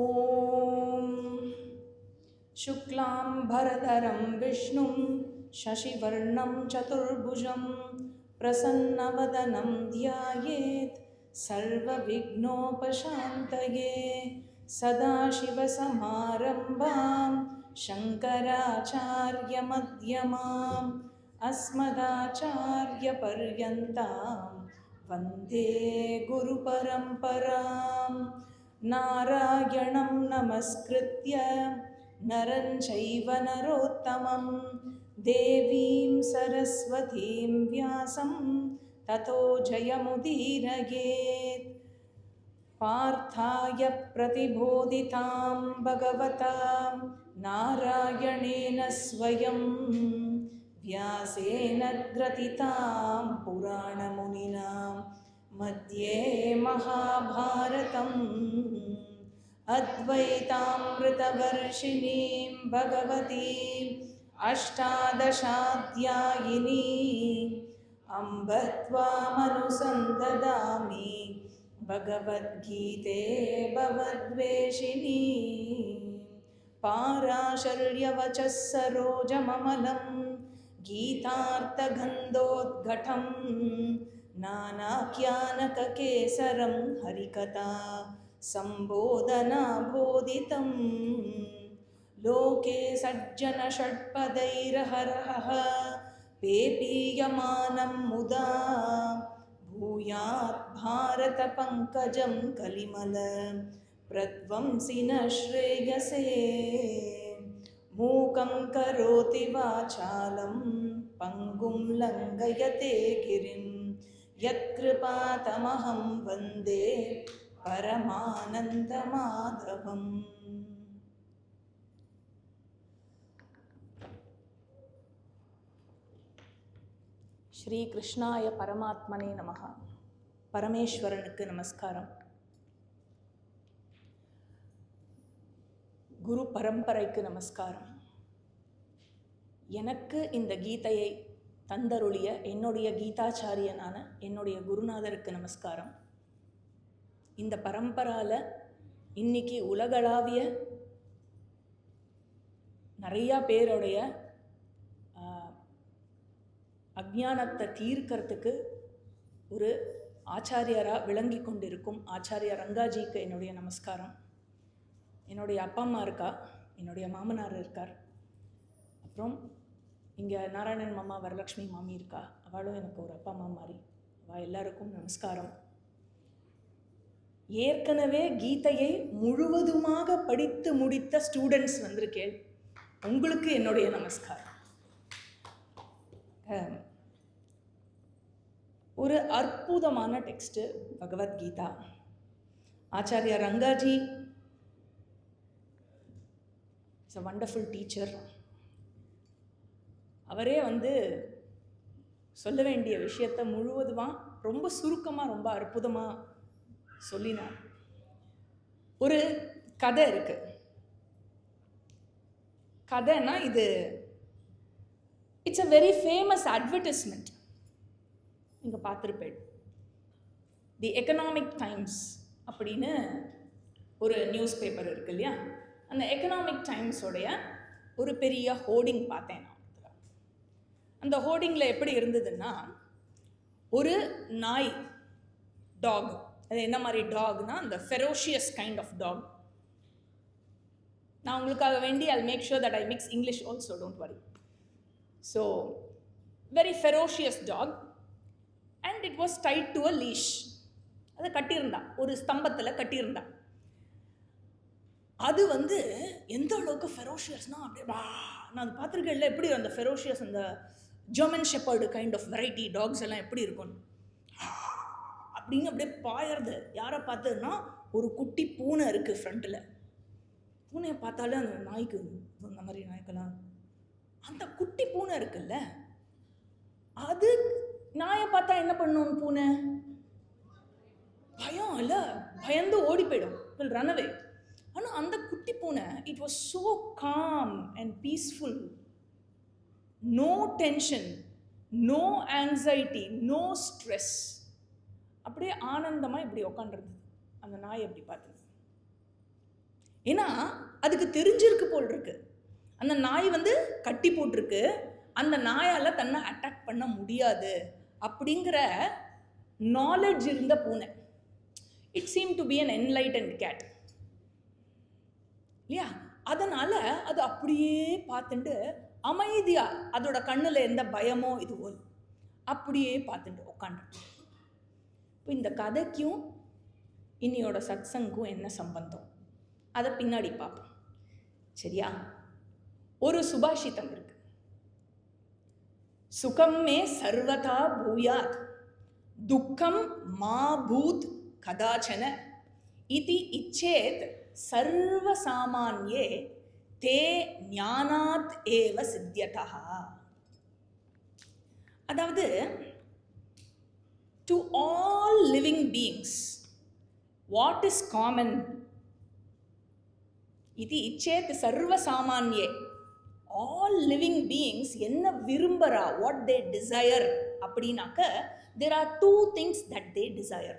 ॐ शुक्लां भरधरं विष्णुं शशिवर्णं चतुर्भुजं प्रसन्नवदनं ध्यायेत् सर्वविघ्नोपशान्तये। सदाशिवसमारम्भां शङ्कराचार्यमध्यमाम् अस्मदाचार्यपर्यन्तां वन्दे गुरुपरम्पराम्। नारायणं नमस्कृत्य नरं चैव नरोत्तमं देवीं सरस्वतीं व्यासं ततो जयमुदीरयेत्। पार्थाय प्रतिबोधितां भगवता नारायणेन स्वयं व्यासेन ग्रथितां पुराणमुनिना मध्ये महाभारतम् अद्वैतामृतवर्षिणीं भगवतीम् अष्टादशाध्यायिनीम् अम्ब त्वामनुसन्ददामि भगवद्गीते भवद्वेषिणी। पाराशर्यवचः सरोजममलं गीतार्थगन्धोद्घटं नानाख्यानककेसरं हरिकथा सम्बोधनाबोधितं। लोके सज्जनषट्पदैर्हरः पेपीयमानं मुदा भूयात् भारतपङ्कजं कलिमल प्रध्वंसिनः श्रेयसे। मूकं करोति वाचालं पङ्गुं लङ्घयते गिरिं यत्कृपातमहं वन्दे परमानन्दमाधवम्। ஸ்ரீ கிருஷ்ணாய பரமாத்மனே நமஹ. பரமேஸ்வரனுக்கு நமஸ்காரம். குரு பரம்பரைக்கு நமஸ்காரம். எனக்கு இந்த கீதையை தந்தருளிய என்னுடைய கீதாச்சாரியனான என்னுடைய குருநாதருக்கு நமஸ்காரம். இந்த பரம்பரால இன்னைக்கு உலகளாவிய நிறையா பேருடைய அஜ்ஞானத்தை தீர்க்கறதுக்கு ஒரு ஆச்சாரியராக விளங்கி கொண்டிருக்கும் ஆச்சாரிய ரங்காஜிக்கு என்னுடைய நமஸ்காரம். என்னுடைய அப்பா அம்மா இருக்கா, என்னுடைய மாமனார் இருக்கார், அப்புறம் இங்கே நாராயணன் மாமா வரலக்ஷ்மி மாமி இருக்கா, அவளும் எனக்கு ஒரு அப்பா அம்மா மாதிரி. அவள் எல்லாருக்கும் நமஸ்காரம். ஏற்கனவே கீதையை முழுவதுமாக படித்து முடித்த ஸ்டூடெண்ட்ஸ் வந்திருக்கேன், உங்களுக்கு என்னுடைய நமஸ்காரம். ஒரு அற்புதமான text Bhagavad Gita. Acharya Rangaji is a wonderful teacher. அவரே சொல்ல வேண்டிய விஷயத்தை முழுவதுமாக ரொம்ப சுருக்கமாக ரொம்ப அற்புதமாக சொல்லினார். ஒரு கதை இருக்கு. கதைன்னா இது it's a very famous advertisement. நீங்கள் பார்த்துருப்பேன். தி எக்கனாமிக் டைம்ஸ் அப்படின்னு ஒரு நியூஸ் பேப்பர் இருக்கு இல்லையா, அந்த எக்கனாமிக் டைம்ஸோடைய ஒரு பெரிய ஹோர்டிங் பார்த்தேன் நான். அந்த ஹோர்டிங்கில் எப்படி இருந்ததுன்னா, ஒரு நாய், டாக். அது என்ன மாதிரி டாக்னா, அந்த ஃபெரோஷியஸ் கைண்ட் ஆஃப் டாக். நான் உங்களுக்காக வேண்டி I'll make sure that I mix English also, don't worry. So, very ferocious dog and it was tied to a leash. அதை கட்டியிருந்தா, ஒரு ஸ்தம்பத்தில் கட்டியிருந்தா. அது எந்த அளவுக்கு ஃபெரோஷியஸ்னால் அப்படியே நான் அது பார்த்துருக்கேன். எப்படி அந்த ஃபெரோஷியஸ், அந்த German shepherd kind of variety dogs எல்லாம் எப்படி இருக்கும் அப்படின்னு அப்படியே பாயறது. யாரை பார்த்ததுன்னா, ஒரு குட்டி பூனை இருக்குது ஃப்ரண்ட்டில். பூனையை பார்த்தாலே அந்த நாய்க்கு, அந்த மாதிரி நாய்க்கெல்லாம் அந்த குட்டி பூனை இருக்குல்ல, அது நாயை பார்த்தா என்ன பண்ணும்? பூனை பயம் இல்லை, பயந்து ஓடி போயிடும், வில் ரன் அவே. ஆனால் அந்த குட்டி பூனை, it was so calm and peaceful. No tension, no anxiety, no stress. அப்படியே ஆனந்தமாக இப்படி உக்காண்டிருந்தது அந்த நாய். அப்படி பார்த்தது ஏன்னா அதுக்கு தெரிஞ்சிருக்கு போல் இருக்கு. அந்த நாய் கட்டி போட்டிருக்கு, அந்த நாயால் தன்னை அட்டாக் பண்ண முடியாது அப்படிங்கிற நாலேஜ் இருந்த பூனை. It seem to be an enlightened cat இல்லையா? அதனால் அது அப்படியே பார்த்துட்டு அமைதியா, அதோட கண்ணில் எந்த பயமோ இதுவோ அப்படியே பார்த்துட்டு உட்காந்து. இப்போ இந்த கதைக்கும் இன்னியோட சத்சங்கும் என்ன சம்பந்தம், அதை பின்னாடி பார்ப்போம். சரியா? ஒரு சுபாஷிதம் இருக்கு, சுகம் மே சர்வதா பூயாத் துக்கம் மா பூத் கதாச்சன இதி இச்சேத் சர்வசாமான்யே தே ஞானாத் ஏவ சித்தியதா. அதாவது to all living beings what is common இது இச்சேத் சர்வசாமான்யே. ஆல் லிவிங் பீயிங்ஸ் என்ன விரும்புகிறா, வாட் தே டிசையர் அப்படின்னாக்க there are two things that they desire.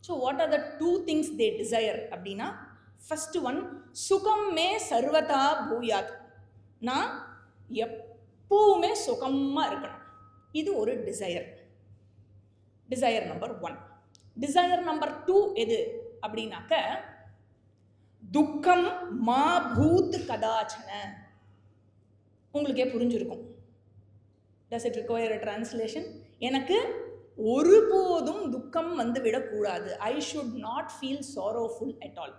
So what are the two things they desire அப்படின்னா, first one, சுகம் மே சர்வதா பூயாத், நான் எப்பவுமே சுகமா இருக்கணும். இது ஒரு desire. Desire number 1. Desire number 2 எது அப்படின்னாக்க, துக்கம் மா பூத் கதாச்சன. உங்களுக்கே புரிஞ்சிருக்கும். Does it require a translation? எனக்கு ஒருபோதும் துக்கம் விடக்கூடாது. I should not feel sorrowful at all.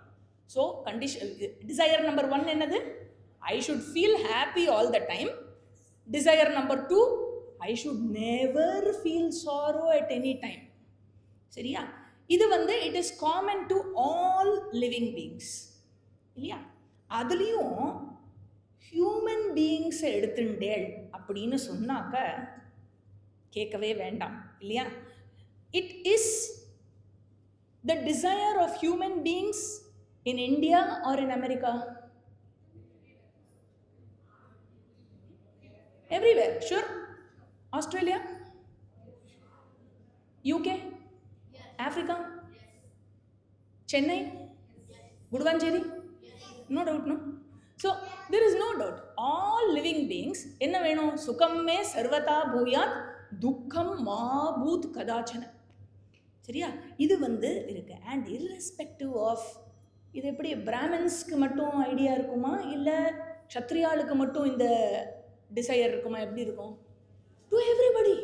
So condition, desire number 1 என்னது? I should feel happy all the time. Desire number 2, I should never feel sorrow at any time. சரியா? இது it is common to all living beings இல்லையா? அதுலேயும் human பீயிங்ஸை எடுத்துட்டேள் அப்படின்னு சொன்னாக்க கேட்கவே வேண்டாம் இல்லையா? It is the desire of human beings in India or in America? Everywhere. Sure. Australia, UK, Africa, Chennai, Guduvanchery, no doubt. No. So there is no doubt, all living beings என்ன வேணும்? சுகமே சர்வதா பூயாத் துக்கம் மா பூத் கதாச்சன. சரியா? இது இருக்கு. அண்ட் irrespective ஆஃப் இது எப்படி பிராமின்ஸ்க்கு மட்டும் ஐடியா இருக்குமா, இல்லை க்ஷத்ரியாளுக்கு மட்டும் இந்த டிசையர் இருக்குமா, எப்படி இருக்கும்? To everybody.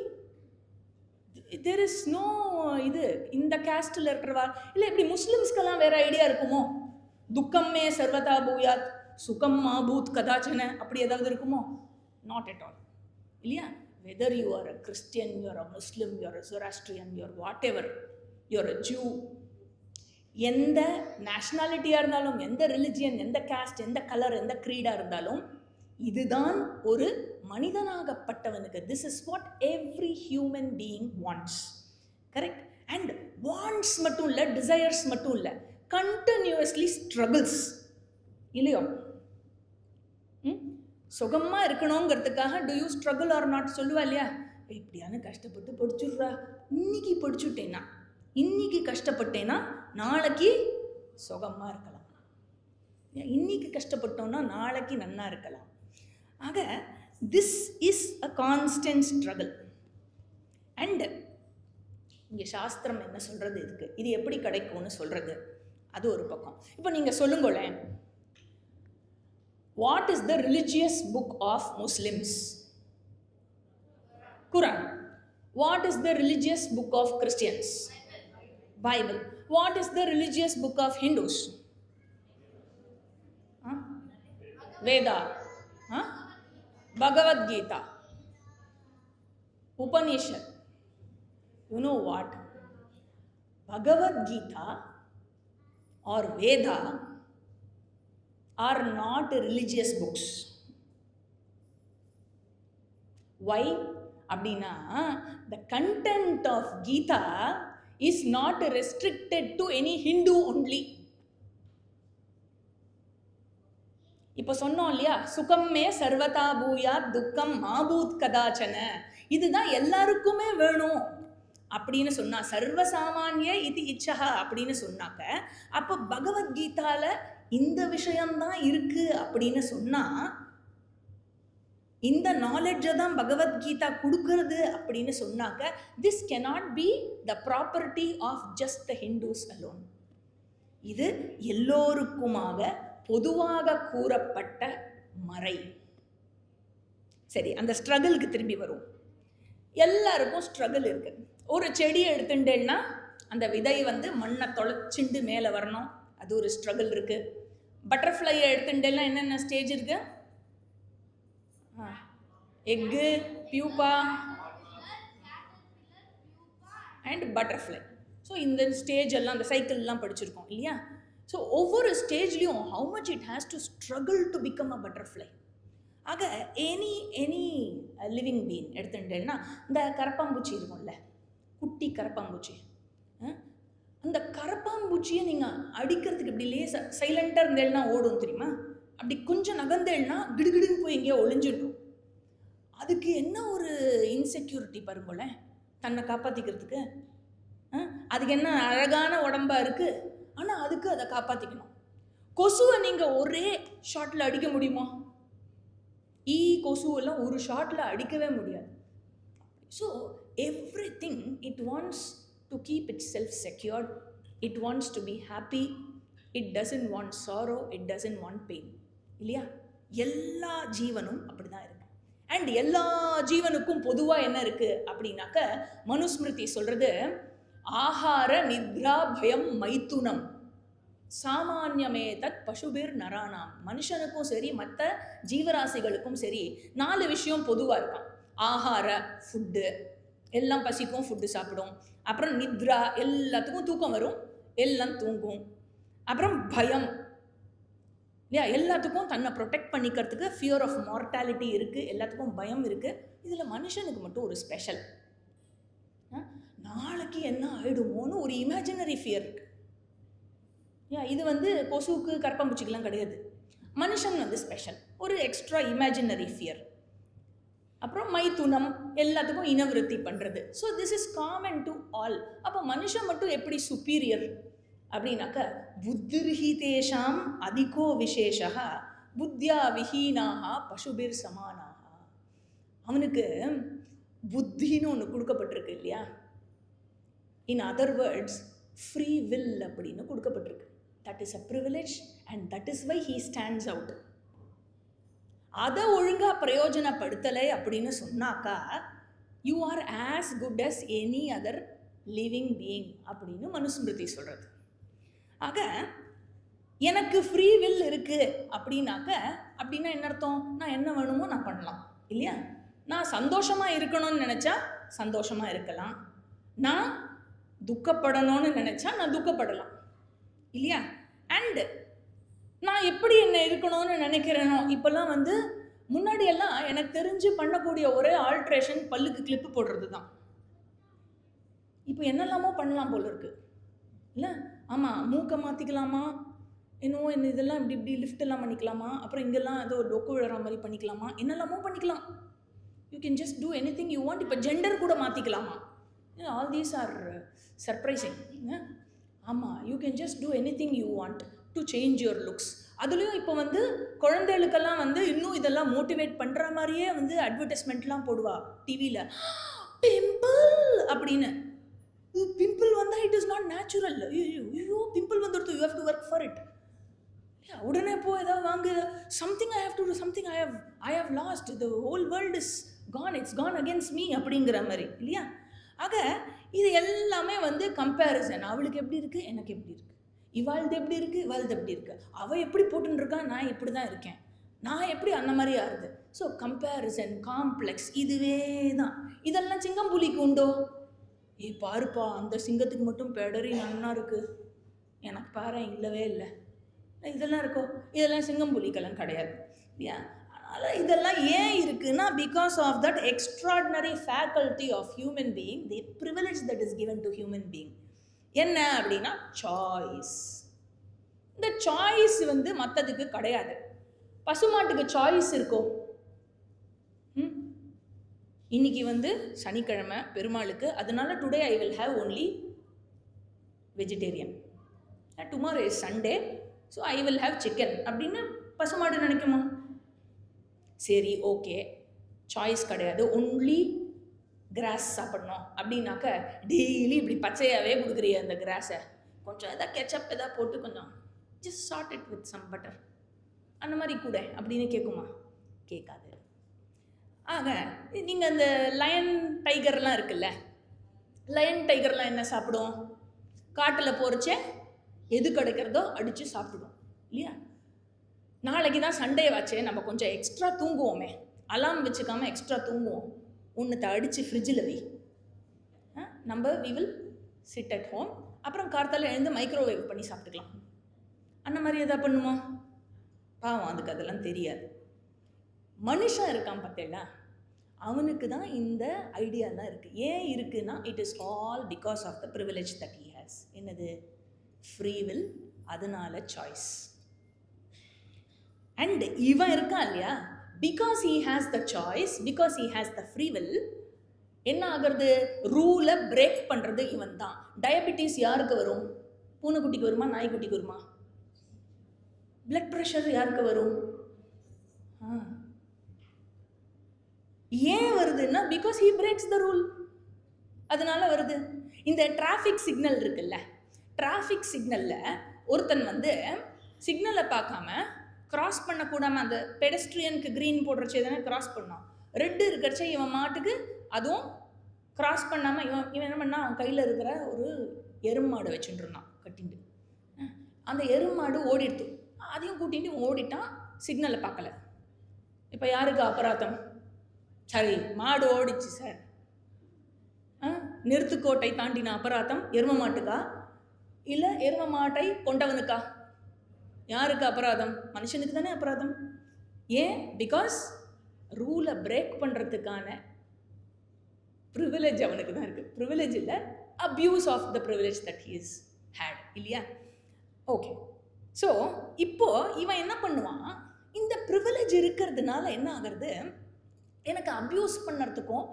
There is no இது இந்த கேஸ்டில் இருக்கிறவா இல்லை எப்படி முஸ்லிம்ஸ்க்கெல்லாம் வேற ஐடியா இருக்குமோ? துக்கமே சர்வதா பூயாத் சுகம் மாபூத் கதாச்சன அப்படி ஏதாவது இருக்குமோ? நாட் அட் ஆல் இல்லையா? Whether you are a Christian, you are a Muslim, you are a Zoroastrian, you are whatever, you are a Jew, எந்த நேஷ்னாலிட்டியாக இருந்தாலும், எந்த ரிலிஜியன், எந்த கேஸ்ட், எந்த கலர், எந்த க்ரீடாக இருந்தாலும், இதுதான் ஒரு மனிதனாகப்பட்டவனுக்கு. This is what every human being wants. Correct? And wants மட்டும் இல்லை, டிசையர்ஸ் மட்டும் இல்லை, கண்டினியூஸ்லி ஸ்ட்ரகிள்ஸ் இல்லையோ? சுகமாக இருக்கணுங்கிறதுக்காக to you struggle R not சொல்லுவா இல்லையா? இப்படியான கஷ்டப்பட்டு படிச்சுடுறா, இன்னைக்கு படிச்சுட்டேன்னா, இன்னைக்கு கஷ்டப்பட்டேன்னா நாளைக்கு சுகமாக இருக்கலாம், இன்னைக்கு கஷ்டப்பட்டோன்னா நாளைக்கு நன்னா இருக்கலாம். ஆக this is a constant struggle. And இங்கே சாஸ்திரம் என்ன சொல்கிறது இதுக்கு, இது எப்படி கிடைக்கும்னு சொல்கிறது, அது ஒரு பக்கம். இப்போ நீங்கள் சொல்லுங்களேன், what is the religious book of Muslims? Quran. What is the religious book of Christians? Bible. What is the religious book of Hindus? Veda. Bhagavad Gita. Upanishad. You know what? Bhagavad Gita or Veda are not religious books. Why? அப்படின்னா, the content of Gita is not restricted to any Hindu only. இப்போ சொன்னோம் இல்லையா, சுகமே சர்வதா பூயாத் துக்கம் மாபூத் கதாச்சன, இதுதான் எல்லாருக்குமே வேணும் அப்படின்னு சொன்னா, சர்வசாமான்ய இது இச்சா அப்படின்னு சொன்னாக்க, அப்போ பகவத்கீதால இந்த விஷயம்தான் இருக்கு அப்படின்னு சொன்னா, இந்த நாலேஜை தான் பகவத்கீதா கொடுக்கறது அப்படின்னு சொன்னாக்க, this cannot be the property of just the Hindus alone. இது எல்லோருக்குமாக பொதுவாக கூறப்பட்ட மறை. சரி, அந்த ஸ்ட்ரகிளுக்கு திரும்பி வரும். எல்லாருக்கும் ஸ்ட்ரகிள் இருக்கு. ஒரு செடியை எடுத்துட்டேன்னா அந்த விதை மண்ணை தொலைச்சிண்டு மேலே வரணும், அது ஒரு ஸ்ட்ரகிள் இருக்கு. பட்டர்ஃப்ளையை எடுத்துட்டேன்னா என்னென்ன ஸ்டேஜ் இருக்கு? Egg, pupa and butterfly. So இந்த ஸ்டேஜ் எல்லாம், அந்த சைக்கிள்லாம் படிச்சிருக்கோம் இல்லையா? ஸோ ஒவ்வொரு ஸ்டேஜ்லேயும் how much it has to struggle to become a butterfly. ஆக எனி லிவிங் பீயிங் எடுத்துட்டேன்னா, இந்த கரப்பாம்பூச்சி இருக்கும்ல, குட்டி கரப்பாம்பூச்சி, அந்த கரப்பாம்பூச்சியை நீங்கள் அடிக்கிறதுக்கு இப்படி லேசாக சைலண்ட்டாக இருந்தேன்னா ஓடும் தெரியுமா? அப்படி கொஞ்சம் நகர்ந்தேன்னா கிடுகிடுன்னு போய் எங்கேயோ ஒளிஞ்சிடும். அதுக்கு என்ன ஒரு இன்செக்யூரிட்டி பாருங்களேன், தன்னை காப்பாற்றிக்கிறதுக்கு. அதுக்கு என்ன அழகான உடம்பா இருக்குது, ஆனால் அதுக்கு அதை காப்பாற்றிக்கணும். கொசுவை நீங்கள் ஒரே ஷாட்டில் அடிக்க முடியுமா? கொசுவெல்லாம் ஒரு ஷாட்டில் அடிக்கவே முடியாது. So everything it wants to keep it self secured, it wants to be happy, it doesn't want sorrow, it doesn't want pain, இல்லையா? எல்லா ஜீவனும் அப்படி தான் இருக்கு. அண்ட் எல்லா ஜீவனுக்கும் பொதுவாக என்ன இருக்குது அப்படின்னாக்க, மனுஸ்மிருதி சொல்கிறது, ஆஹார நித்ரா பயம் மைத்துனம் சாமான்யமே தத் பசுபிர் நரானாம். மனுஷனுக்கும் சரி மற்ற ஜீவராசிகளுக்கும் சரி 4 விஷயம் பொதுவாக இருக்கான். ஆஹார, ஃபுட்டு, எல்லாம் பசிக்கும், ஃபுட்டு சாப்பிடும். அப்புறம் நித்ரா, எல்லாத்துக்கும் தூக்கம் வரும், எல்லாம் தூங்கும். அப்புறம் பயம், இல்லையா? எல்லாத்துக்கும் தன்னை ப்ரொடெக்ட் பண்ணிக்கிறதுக்கு ஃபியர் ஆஃப் மார்டாலிட்டி இருக்குது, எல்லாத்துக்கும் பயம் இருக்குது. இதில் மனுஷனுக்கு மட்டும் ஒரு ஸ்பெஷல், நாளைக்கு என்ன ஆகிடுமோன்னு ஒரு இமேஜினரி ஃபியர் இருக்குது. இது கொசுவுக்கு கரப்பாம்பூச்சிக்கெல்லாம் கிடையாது. மனுஷன் ஸ்பெஷல், ஒரு எக்ஸ்ட்ரா இமேஜினரி ஃபியர். அப்புறம் மைத்துனம், எல்லாத்துக்கும் இனவிருத்தி பண்ணுறது. So this is common to all. அப்போ மனுஷன் மட்டும் எப்படி சுப்பீரியர் அப்படின்னாக்க, புத்திர்ஹி தேஷாம் அதிகோ விசேஷா புத்தியா விஹீனாக பசுபிர் சமானாக. அவனுக்கு புத்தின்னு ஒன்று கொடுக்கப்பட்டிருக்கு இல்லையா? In other words free will அப்படின்னு கொடுக்கப்பட்டிருக்கு. That is a privilege and that is why he stands out. அதை ஒழுங்காக பிரயோஜனப்படுத்தலை அப்படின்னு சொன்னாக்கா, you are as good as any other living being அப்படின்னு மனுஸ்மிருதி சொல்கிறது. ஆக எனக்கு ஃப்ரீ வில் இருக்குது அப்படின்னா என்ன அர்த்தம்? நான் என்ன வேணுமோ நான் பண்ணலாம், இல்லையா? நான் சந்தோஷமாக இருக்கணும்னு நினச்சா சந்தோஷமாக இருக்கலாம், நான் துக்கப்படணும்னு நினச்சா நான் துக்கப்படலாம், இல்லையா? அண்டு நான் எப்படி என்ன இருக்கணும்னு நினைக்கிறேனோ, இப்போல்லாம் முன்னாடியெல்லாம் எனக்கு தெரிஞ்சு பண்ணக்கூடிய ஒரே ஆல்ட்ரேஷன் பல்லுக்கு கிளிப்பு போடுறது தான். இப்போ என்னெல்லாமோ பண்ணலாம் போல இருக்கு, இல்லை? ஆமாம், மூக்கை மாற்றிக்கலாமா, இன்னும் என்ன இதெல்லாம் இப்படி லிஃப்ட் எல்லாம் பண்ணிக்கலாமா, அப்புறம் இங்கெல்லாம் ஏதோ டொக்கு விழுற மாதிரி பண்ணிக்கலாமா, என்னெல்லாமோ பண்ணிக்கலாம். You can just do anything you want. இப்போ ஜெண்டர் கூட மாற்றிக்கலாமா? All these are surprising. ஆமாம், you can just do anything you want to change your looks. அதுலேயும் இப்போ குழந்தைகளுக்கெல்லாம் இன்னும் இதெல்லாம் மோட்டிவேட் பண்ணுற மாதிரியே அட்வர்டைஸ்மெண்ட்லாம் போடுவா டிவியில். பிம்பிள் அப்படின்னு. பிம்பிள் வந்தால் இட் இஸ் நாட் நேச்சுரல். ஐயோ பிம்பிள் வந்துடுது, you have to work for it. உடனே போய் ஏதாவது வாங்க, something I have to do, something I have lost, the whole world is gone, it's gone against me அப்படிங்கிற மாதிரி, இல்லையா? ஆக இது எல்லாமே கம்பேரிசன். அவளுக்கு எப்படி இருக்குது, எனக்கு எப்படி இருக்குது, இவாழ்து எப்படி இருக்குது, இவாழ்து எப்படி இருக்குது, அவள் எப்படி போட்டுருக்கா, நான் இப்படி தான் இருக்கேன், நான் எப்படி அந்த மாதிரி ஆறுது. ஸோ கம்பேரிசன், காம்ப்ளெக்ஸ், இதுவே தான். இதெல்லாம் சிங்கம்புலிக்கு உண்டோ? பாருப்பா அந்த சிங்கத்துக்கு மட்டும் பெடரி நன்னா இருக்குது, எனக்கு பாரு இல்லவே இல்லை, இதெல்லாம் இருக்கோ? இதெல்லாம் சிங்கம்புலிக்கெல்லாம் கிடையாது, இல்லையா? அதனால் இதெல்லாம் ஏன் இருக்குன்னா, because of that extraordinary faculty of human being, the privilege that is given to human being. என்ன அப்படின்னா சாய்ஸ். இந்த சாய்ஸ் மற்றதுக்கு கிடையாது. பசுமாட்டுக்கு சாய்ஸ் இருக்கோ? இன்னைக்கு சனிக்கிழமை பெருமாளுக்கு, அதனால today I will have only vegetarian. Tomorrow is Sunday, so I will have chicken அப்படின்னு பசுமாடு நினைக்குமா? சரி, ஓகே, சாய்ஸ் கிடையாது, ஒன்லி கிராஸ் சாப்பிடணும் அப்படின்னாக்க டெய்லி இப்படி பச்சையாகவே கொடுக்குறிய அந்த கிராஸை, கொஞ்சம் எதாவது கெச்சப் எதாவது போட்டு கொஞ்சம் just chart it with some butter அந்த மாதிரி கூட அப்படின்னு கேட்குமா? கேட்காது. ஆக நீங்கள் அந்த லயன் டைகர்லாம் இருக்குல்ல, லயன் டைகர்லாம் என்ன சாப்பிடும்? காட்டில் போகிறச்ச எது கிடைக்கிறதோ அடித்து சாப்பிடுவோம் இல்லையா? நாளைக்கு தான் சண்டே வாச்சே, நம்ம கொஞ்சம் எக்ஸ்ட்ரா தூங்குவோமே, அலாம் வச்சுக்காமல் எக்ஸ்ட்ரா தூங்குவோம், ஒன்றுத்தை அடித்து ஃப்ரிட்ஜில் வை, நம்ம we will sit at home, அப்புறம் கார்த்தால எழுந்து மைக்ரோவேவ் பண்ணி சாப்பிட்டுக்கலாம். அந்த மாதிரி எதாவது பண்ணுவோம்? பாவம், அதுக்கு அதெல்லாம் தெரியாது. மனுஷன் இருக்கான் பார்த்தேன்னா, அவனுக்கு தான் இந்த ஐடியாலாம் இருக்குது. ஏன் இருக்குன்னா, it is all because of the privilege that he has. என்னது? ஃப்ரீ வில், அதனால சாய்ஸ். அண்ட் இவன் இருக்கான் இல்லையா, because he has the choice, because he has the free will, என்ன ஆகிறது? ரூலை பிரேக் பண்ணுறது இவன் தான். டயபிட்டிஸ் யாருக்கு வரும்? பூனைக்குட்டிக்கு வருமா, நாய்க்குட்டிக்கு வருமா? பிளட் ப்ரெஷர் யாருக்கு வரும்? ஏன் வருதுன்னா, because he breaks the rule, அதனால வருது. இந்த டிராஃபிக் சிக்னல் இருக்குல்ல, டிராஃபிக் சிக்னலில் ஒருத்தன் வந்து சிக்னலை பார்க்காம கிராஸ் பண்ணக்கூடாமல், அந்த பெடஸ்ட்ரியனுக்கு க்ரீன் போடுறச்சே தானே கிராஸ் பண்ணோம், ரெட்டு இருக்கிறச்ச இவன் மாட்டுக்கு அதுவும் கிராஸ் பண்ணாமல் இவன் என்ன பண்ணால், அவன் கையில் இருக்கிற ஒரு எருமாடை வச்சுட்டு இருந்தான் கட்டிட்டு. அந்த எருமாடு ஓடிடுத்து, அதையும் கூட்டிகிட்டு ஓடிட்டான், சிக்னலை பார்க்கல. இப்போ யாருக்கு அபராதம்? சரி, மாடு ஓடிச்சு சார், நிறுத்துக்கோட்டை தாண்டின அபராதம் எரும மாட்டுக்கா இல்லை எரும மாட்டை கொண்டவனுக்கா? யாருக்கு அபராதம்? மனுஷனுக்கு தானே அபராதம். ஏன்? பிகாஸ் ரூலை பிரேக் பண்ணுறதுக்கான ப்ரிவிலேஜ் அவனுக்கு தான் இருக்குது. ப்ரிவிலேஜ் இல்லை, abuse of the privilege that he is had இல்லையா? ஓகே, ஸோ இப்போது இவன் என்ன பண்ணுவான், இந்த ப்ரிவிலேஜ் இருக்கிறதுனால என்ன ஆகிறது, எனக்கு அப்யூஸ் பண்ணுறதுக்கும்,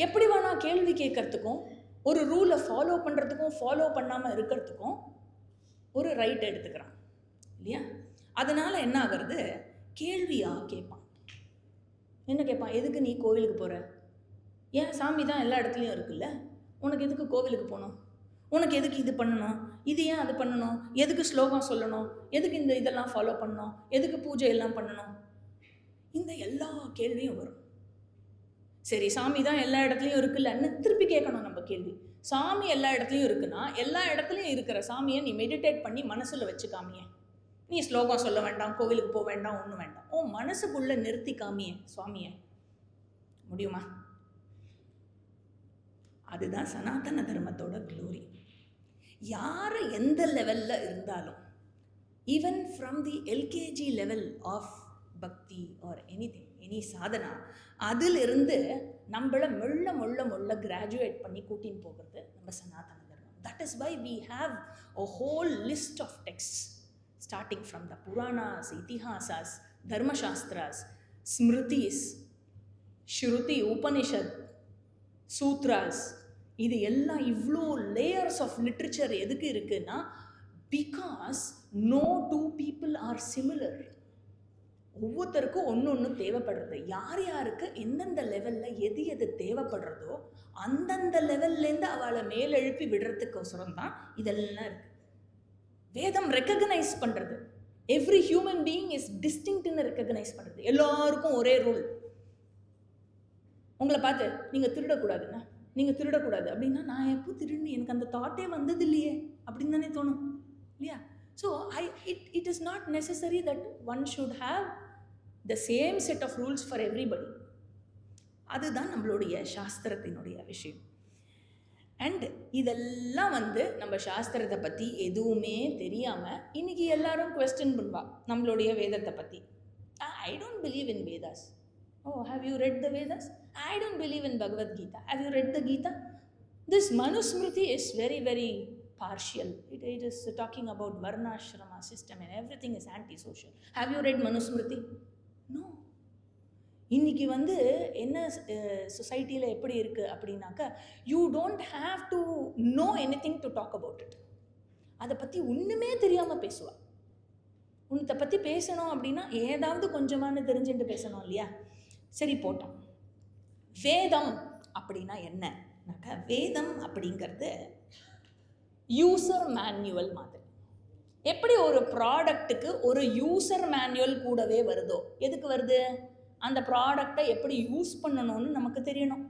எப்படி வேணா கேள்வி கேட்கறதுக்கும், ஒரு ரூலை ஃபாலோ பண்ணுறதுக்கும் ஃபாலோ பண்ணாமல் இருக்கிறதுக்கும் ஒரு ரைட் எடுத்துக்கிறான் இல்லையா? அதனால் என்ன ஆகிறது, கேள்வியாக கேட்பான். என்ன கேட்பான்? எதுக்கு நீ கோவிலுக்கு போகிற? ஏன் சாமி தான் எல்லா இடத்துலையும் இருக்குல்ல, உனக்கு எதுக்கு கோவிலுக்கு போகணும்? உனக்கு எதுக்கு இது பண்ணணும், இது ஏன் அது பண்ணணும், எதுக்கு ஸ்லோகம் சொல்லணும், எதுக்கு இந்த இதெல்லாம் ஃபாலோ பண்ணணும், எதுக்கு பூஜை எல்லாம் பண்ணணும், இந்த எல்லா கேள்வியும் வரும். சரி, சாமி தான் எல்லா இடத்துலையும் இருக்குல்லன்னு திருப்பி கேட்கணும் நம்ம கேள்வி. சாமி எல்லா இடத்துலையும் இருக்குன்னா, எல்லா இடத்துலையும் இருக்கிற சாமியை நீ மெடிடேட் பண்ணி மனசில் வச்சுக்காமியே. நீ ஸ்லோகம் சொல்ல வேண்டாம், கோவிலுக்கு போக வேண்டாம், ஒன்றும் வேண்டாம், ஓ மனசுக்குள்ளே நிறுத்தி காமியே சுவாமியை. முடியுமா? அதுதான் சனாதன தர்மத்தோட க்ளோரி. யார் எந்த லெவலில் இருந்தாலும், even from the LKG level of bhakti or anything, any sadhana, அதிலிருந்து நம்மளை மெல்ல மொள்ள மொள்ள கிராஜுவேட் பண்ணி கூட்டின்னு போகிறது நம்ம சனாதன தர்மம். That is why we have a whole list of texts starting from the Puranas, Itihasas, Dharmashastras, Smritis, Shruti, Upanishad, Sutras, இது எல்லாம் இவ்வளோ லேயர்ஸ் ஆஃப் லிட்ரேச்சர் எதுக்கு இருக்குன்னா, because no two people are similar. ஒவ்வொருத்தருக்கும் ஒன்று ஒன்று தேவைப்படுறது. யார் யாருக்கு எந்தெந்த லெவலில் எது எது தேவைப்படுறதோ அந்தந்த லெவல்லேருந்து அவளை மேலெழுப்பி விடுறதுக்கோசரம் தான் இதெல்லாம் இருக்குது. வேதம் ரெக்கக்னைஸ் பண்ணுறது, எவ்ரி ஹியூமன் பீயிங் இஸ் டிஸ்டிங்க்ட்னு ரெக்கக்னைஸ் பண்ணுறது. எல்லாருக்கும் ஒரே ரூல். உங்களை பார்த்து நீங்கள் திருடக்கூடாதுன்னா, நீங்கள் திருடக்கூடாது அப்படின்னா, நான் எப்போ திருடுன்னு எனக்கு அந்த தாட்டே வந்தது இல்லையே அப்படின்னு தானே தோணும் இல்லையா? So it is not necessary that one should have the same set of rules for everybody. அதுதான் நம்மளுடைய சாஸ்திரத்தினுடைய விஷயம். அண்ட் இதெல்லாம் நம்ம சாஸ்திரத்தை பற்றி எதுவுமே தெரியாமல் இன்னைக்கு எல்லாரும் குவெஸ்டின் பண்ணுவா நம்மளுடைய வேதத்தை பற்றி. I don't believe in Vedas. Oh, have you read the Vedas? I don't believe in Bhagavad Gita. Have you read the Gita? This Manusmriti is very, very partial. It is talking about Varnashrama system and everything is anti-social. Have you read Manusmriti? No. இன்னைக்கு என்ன சொசைட்டியில் எப்படி இருக்குது அப்படின்னாக்கா, you don't have to know anything to talk about it. அதை பற்றி ஒன்றுமே தெரியாமல் பேசுவாள். உன்னை பற்றி பேசணும் அப்படின்னா ஏதாவது கொஞ்சமானு தெரிஞ்சுட்டு பேசணும் இல்லையா? சரி போட்டோம். வேதம் அப்படின்னா என்னன்னாக்கா, வேதம் அப்படிங்கிறது யூசர் மேனுவல் மாதிரி. எப்படி ஒரு ப்ராடக்ட்டுக்கு ஒரு யூசர் மேனுவல் கூடவே வருதோ, எதுக்கு வருது? அந்த ப்ராடக்டை எப்படி யூஸ் பண்ணணும்னு நமக்கு தெரியணும்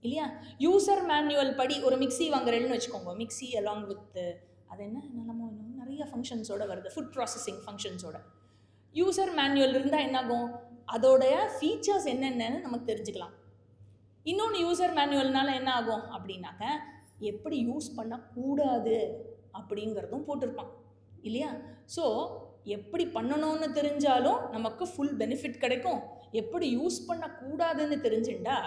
இல்லையா? யூசர் மேனுவல் படி ஒரு மிக்சி வாங்குறேன்னு வச்சுக்கோங்க. மிக்சி அலாங் வித் அது என்ன நம்ம நிறைய ஃபங்க்ஷன்ஸோட வருது, ஃபுட் ப்ராசஸிங் ஃபங்க்ஷன்ஸோட. யூசர் மேனுவல் இருந்தால் என்னாகும்? அதோடைய ஃபீச்சர்ஸ் என்னென்னு நமக்கு தெரிஞ்சுக்கலாம். இன்னொன்று யூசர் மேனுவல்னால என்ன ஆகும் அப்படின்னாக்க, எப்படி யூஸ் பண்ணக்கூடாது அப்படிங்கிறதும் போட்டிருப்பான் இல்லையா? ஸோ எப்படி பண்ணணும்னு தெரிஞ்சாலும் நமக்கு ஃபுல் பெனிஃபிட் கிடைக்கும். எப்படி யூஸ் பண்ணக்கூடாதுன்னு தெரிஞ்சுட்டா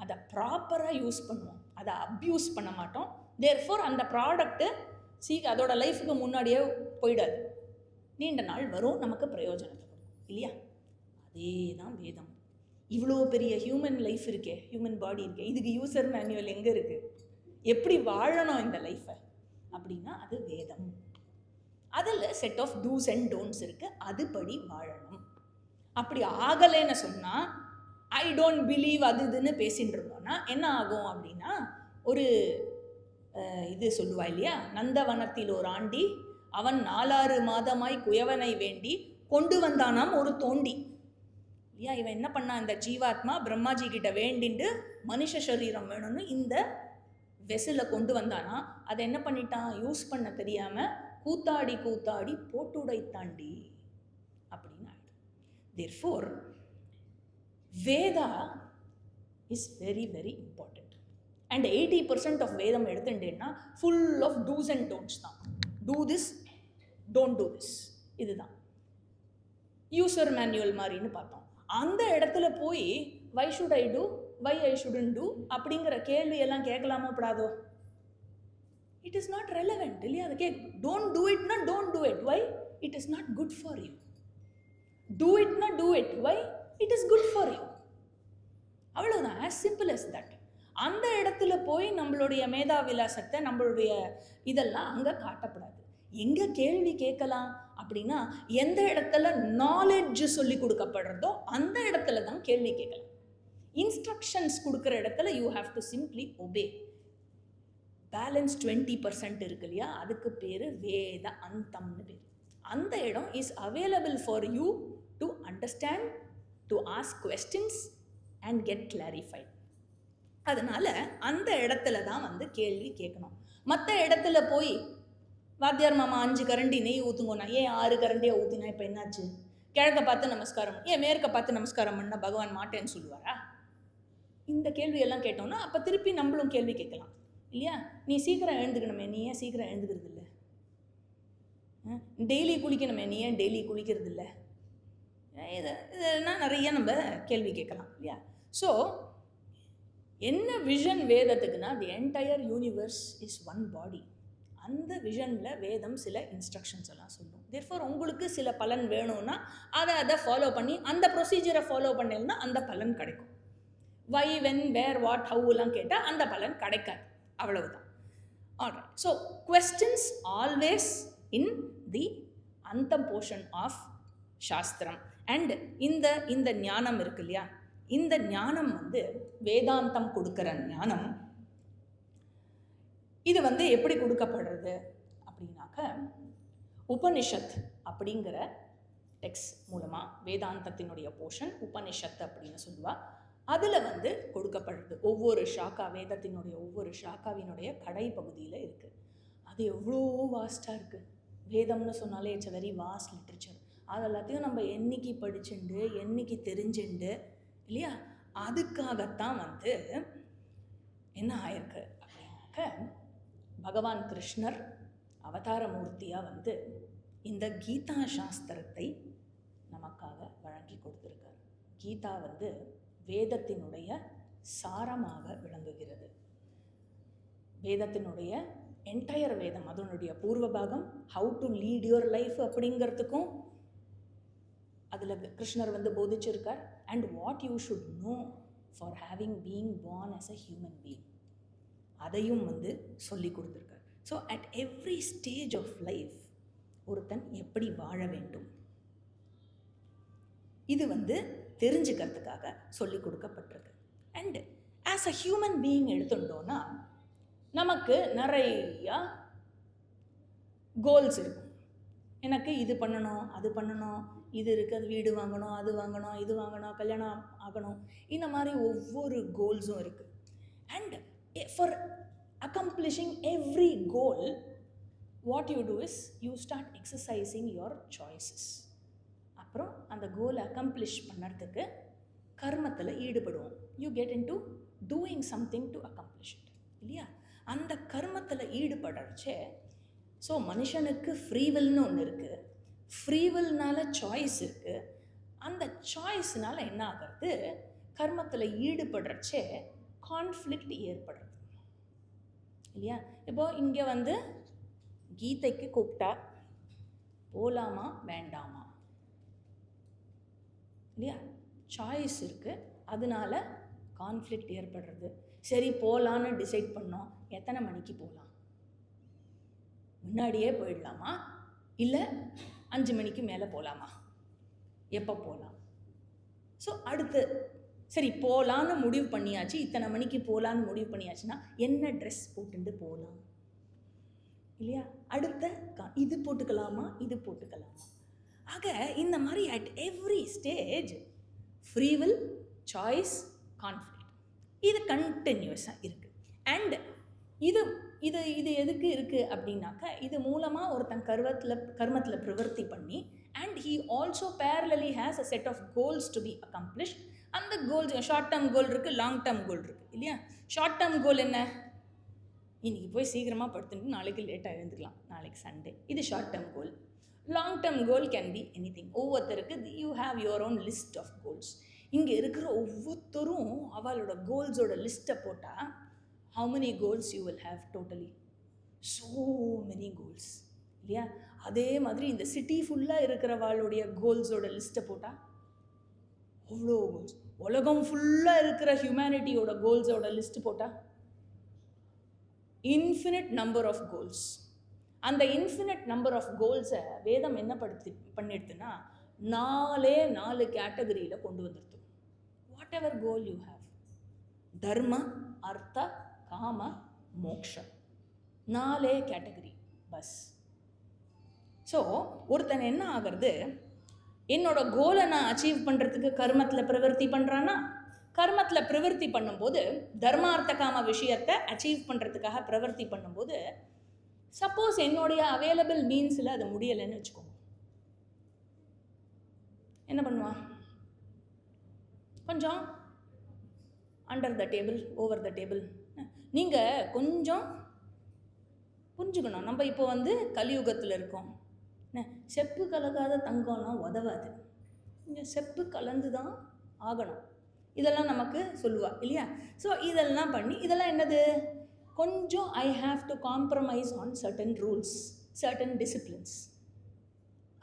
அதை ப்ராப்பராக யூஸ் பண்ணுவோம், அதை அப்யூஸ் பண்ண மாட்டோம். தேர்ஃபோர் அந்த ப்ராடக்ட்டு அதோட லைஃபுக்கு முன்னாடியே போயிடாது, நீண்ட நாள் வரும், நமக்கு பிரயோஜனத்தை கொடுக்கும் இல்லையா? அதே தான் வேதம். இவ்வளோ பெரிய ஹியூமன் லைஃப் இருக்கே, ஹியூமன் பாடி இருக்கே, இதுக்கு யூசர் மேனுவல் எங்கே இருக்குது? எப்படி வாழணும் இந்த லைஃப்பை அப்படின்னா அது வேதம். அதில் set of two's and don'ts இருக்குது, அதுபடி வாழணும். அப்படி ஆகலைன்னு சொன்னால் ஐ டோன்ட் பிலீவ் அது இதுன்னு பேசிகிட்டு இருந்தோன்னா என்ன ஆகும் அப்படின்னா, ஒரு இது சொல்லுவா இல்லையா, நந்தவனத்தில் ஒரு ஆண்டி அவன் 4-6 மாதமாய் குயவனை வேண்டி கொண்டு வந்தானாம் ஒரு தோண்டி இல்லையா? இவன் என்ன பண்ணான், இந்த ஜீவாத்மா பிரம்மாஜி கிட்ட வேண்டிண்டு மனுஷ சரீரம் வேணும்னு இந்த வெசில கொண்டு வந்தானா. அதை என்ன பண்ணிட்டான், யூஸ் பண்ண தெரியாமல் கூத்தாடி கூத்தாடி போட்டுடை தாண்டி அப்படின்னு ஆயிடும். Therefore Veda is very very important. And 80% of வேதம் எடுத்துட்டேன்னா full of two's and don'ts தான். Do this, don't do this, இதுதான் யூசர் மேனுவல் மாதிரின்னு பார்த்தோம். அந்த இடத்துல போய் why should I do, why I shouldn't do அப்படிங்கிற கேள்வியெல்லாம் கேட்கலாமோ படாதோ? இட் இஸ் நாட் ரெலவெண்ட் இல்லையா? அது டோன்ட் டூ இட்னா don't do it, why? It is not good for you. Do இட்னா do it, why? It is good for you. அவ்வளோதான், as simple as that. அந்த இடத்துல போய் நம்மளுடைய மேதாவிலாசத்தை, நம்மளுடைய இதெல்லாம் அங்கே காட்டப்படாது. எங்கே கேள்வி கேட்கலாம் அப்படின்னா, எந்த இடத்துல நாலேஜ் சொல்லி கொடுக்கப்படுறதோ அந்த இடத்துல தான் கேள்வி கேட்கலாம். இன்ஸ்ட்ரக்ஷன்ஸ் கொடுக்குற இடத்துல you have to simply obey. Balance 20% இருக்கு இல்லையா, அதுக்கு பேர் வேத அந்தம்னு பேர். அந்த இடம் is available for you to understand, to ask questions and get clarified. அதனால் அந்த இடத்துல தான் வந்து கேள்வி கேட்கணும். மற்ற இடத்துல போய் வாத்தியார் மாமா 5 கரண்டி நெய் ஊற்றுங்கண்ணா, ஏன் 6 கரண்டியாக ஊற்றினா இப்போ என்னாச்சு? கிழக்க பார்த்து நமஸ்காரம், ஏன் மேற்க பார்த்து நமஸ்காரம் பண்ணால் பகவான் மாட்டேன்னு சொல்லுவாரா? இந்த கேள்வியெல்லாம் கேட்டோம்னா அப்போ திருப்பி நம்மளும் கேள்வி கேட்கலாம் இல்லையா? நீ சீக்கிரம் எழுந்துக்கணுமே, நீ ஏன் சீக்கிரம் எழுந்துக்கிறது இல்லை? டெய்லி குளிக்கணுமே, நீ ஏன் டெய்லி குளிக்கிறது இல்லை? இதெல்லாம் நிறைய நம்ம கேள்வி கேட்கலாம் இல்லையா? ஸோ என்ன விஷன் வேதத்துக்குன்னா, the entire universe is one body. அந்த விஷனில் வேதம் சில இன்ஸ்ட்ரக்ஷன்ஸ் எல்லாம் சொல்லும். தேர்ஃபோர் உங்களுக்கு சில பலன் வேணும்னா அதை ஃபாலோ பண்ணி அந்த ப்ரொசீஜரை ஃபாலோ பண்ணலைன்னா அந்த பலன் கிடைக்கும். வை, வென், வேர், வாட், ஹவுலாம் கேட்டால் அந்த பலன் கிடைக்காது. அவ்வளவுதான். Alright. So questions always in the அந்தம் போர்ஷன் ஆஃப் சாஸ்திரம். அண்ட் இந்த ஞானம் இருக்கு இல்லையா, இந்த ஞானம் வந்து வேதாந்தம் கொடுக்குற ஞானம். இது வந்து எப்படி கொடுக்கப்படுறது அப்படின்னாக்க, உபனிஷத் அப்படிங்கிற டெக்ஸ்ட் மூலமாக வேதாந்தத்தினுடைய போர்ஷன் உபனிஷத் அப்படின்னு சொல்லுவா. அதில் வந்து கொடுக்கப்படுறது ஒவ்வொரு ஷாக்கா, வேதத்தினுடைய ஒவ்வொரு ஷாக்காவினுடைய கடை பகுதியில் இருக்குது. அது எவ்வளோ வாஸ்டாக இருக்குது. வேதம்னு சொன்னாலே it's a very vast literature. அது எல்லாத்தையும் நம்ம என்னைக்கு படிச்சுண்டு என்னைக்கு தெரிஞ்சுண்டு இல்லையா, அதுக்காகத்தான் வந்து என்ன ஆயிருக்கு அப்படின்னாக்க, பகவான் கிருஷ்ணர் அவதார மூர்த்தியாக வந்து இந்த கீதா சாஸ்திரத்தை நமக்காக வழங்கி கொடுத்துருக்கார். கீதா வந்து வேதத்தினுடைய சாரமாக விளங்குகிறது. வேதத்தினுடைய என்டையர் வேதம், அதனுடைய பூர்வ பாகம், how to lead your life அப்படிங்கிறதுக்கும் அதில் கிருஷ்ணர் வந்து போதிச்சிருக்கார். And what you should know for having being born as a human being, அதையும் வந்து சொல்லி கொடுத்துருக்கார். So at every stage of life ஒருத்தன் எப்படி வாழ வேண்டும், இது தெரிஞ்சுக்கிறதுக்காக சொல்லி கொடுக்கப்பட்டிருக்கு. And as a human being எடுத்துட்டோன்னா நமக்கு நிறையா கோல்ஸ் இருக்கும். எனக்கு இது பண்ணணும், அது பண்ணணும், இது இருக்குது, அது வீடு வாங்கணும், அது வாங்கணும், இது வாங்கணும், கல்யாணம் ஆகணும், இந்த மாதிரி ஒவ்வொரு கோல்ஸும் இருக்குது. And for accomplishing every goal, what you do is you start exercising your choices. அப்புறம் அந்த கோலை அக்கம்ப்ளிஷ் பண்ணுறதுக்கு கர்மத்தில் ஈடுபடுவோம். You get in to doing something to accomplish it, இல்லையா? அந்த கர்மத்தில் ஈடுபடுறச்சே ஸோ மனுஷனுக்கு ஃப்ரீவில்னு ஒன்று இருக்குது. ஃப்ரீவில்னால சாய்ஸ் இருக்குது. அந்த சாய்ஸ்னால் என்ன ஆகிறது? கர்மத்தில் ஈடுபடுறச்சே கான்ஃப்ளிக்ட் ஏற்படுறது, இல்லையா? இப்போது இங்கே கீதைக்கு கூப்பிட்டா போகலாமா வேண்டாமா, இல்லையா? சாய்ஸ் இருக்குது, அதனால கான்ஃப்ளிக்ட் ஏற்படுறது. சரி போகலான்னு டிசைட் பண்ணோம், எத்தனை மணிக்கு போகலாம்? முன்னாடியே போயிடலாமா, இல்லை 5 மணிக்கு மேலே போகலாமா, எப்போ போகலாம்? ஸோ அடுத்து சரி போகலான்னு முடிவு பண்ணியாச்சு, இத்தனை மணிக்கு போகலான்னு முடிவு பண்ணியாச்சுன்னா என்ன ட்ரெஸ் போட்டுட்டு போகலாம், இல்லையா? அடுத்த இது போட்டுக்கலாமா, இது போட்டுக்கலாமா? ஆக இந்த மாதிரி at every stage free will, choice, conflict இது கண்டினியூஸாக இருக்குது. அண்ட் இது இது இது எதுக்கு இருக்குது அப்படின்னாக்கா, இது மூலமாக ஒருத்தன் கர்மத்தில் பிரவர்த்தி பண்ணி and he also parallelly has a set of goals to be accomplished. அந்த கோல்ஸ் ஷார்ட் டேர்ம் கோல் இருக்குது, லாங் டேர்ம் கோல் இருக்குது, இல்லையா? ஷார்ட் டேர்ம் கோல் என்ன? இன்றைக்கி போய் சீக்கிரமாக படுத்துட்டு நாளைக்கு லேட்டாக எழுந்துக்கலாம், நாளைக்கு சண்டே, இது short term goal. Long term goal can be anything. ஒவ்வொருத்தருக்கு you have your own list of goals. இங்கே இருக்கிற ஒவ்வொருத்தரும் அவளோட கோல்ஸோட லிஸ்ட்டை போட்டால் how many goals you will have totally? So many goals, இல்லையா? அதே மாதிரி இந்த சிட்டி ஃபுல்லாக இருக்கிறவாளுடைய கோல்ஸோட லிஸ்ட்டை போட்டால் அவ்வளோ கோல்ஸ். உலகம் ஃபுல்லாக இருக்கிற ஹியூமனிட்டியோட கோல்ஸோட லிஸ்ட்டு போட்டால் இன்ஃபினிட் நம்பர் ஆஃப் கோல்ஸ். அந்த இன்ஃபினிட் நம்பர் ஆஃப் கோல்ஸை வேதம் என்ன பண்ணிடுதுன்னா 4 கேட்டகரியில் கொண்டு வந்துடுது. What ever goal you have, தர்ம, அர்த்த, காம, மோக்ஷம், 4 கேட்டகரி பஸ். ஸோ ஒருத்தன் என்ன ஆகிறது, என்னோட கோலை நான் அச்சீவ் பண்ணுறதுக்கு கர்மத்தில் பிரவர்த்தி பண்ணுறான்னா, கர்மத்தில் பிரவர்த்தி பண்ணும்போது தர்மார்த்த காம விஷயத்தை அச்சீவ் பண்ணுறதுக்காக பிரவர்த்தி பண்ணும்போது சப்போஸ் என்னுடைய அவைலபிள் மீன்ஸில் அது முடியலைன்னு வச்சுக்கோங்க, என்ன பண்ணுவான்? கொஞ்சம் under the table, over the table. நீங்கள் கொஞ்சம் புரிஞ்சுக்கணும். நம்ம இப்போ கலியுகத்தில் இருக்கோம். செப்பு கலக்காத தங்கம்லாம் உதவாது, இங்கே செப்பு கலந்து தான் ஆகணும். இதெல்லாம் நமக்கு சொல்லுவா, இல்லையா? ஸோ இதெல்லாம் பண்ணி இதெல்லாம் என்னது, கொஞ்சம் I have to compromise on certain rules, certain disciplines,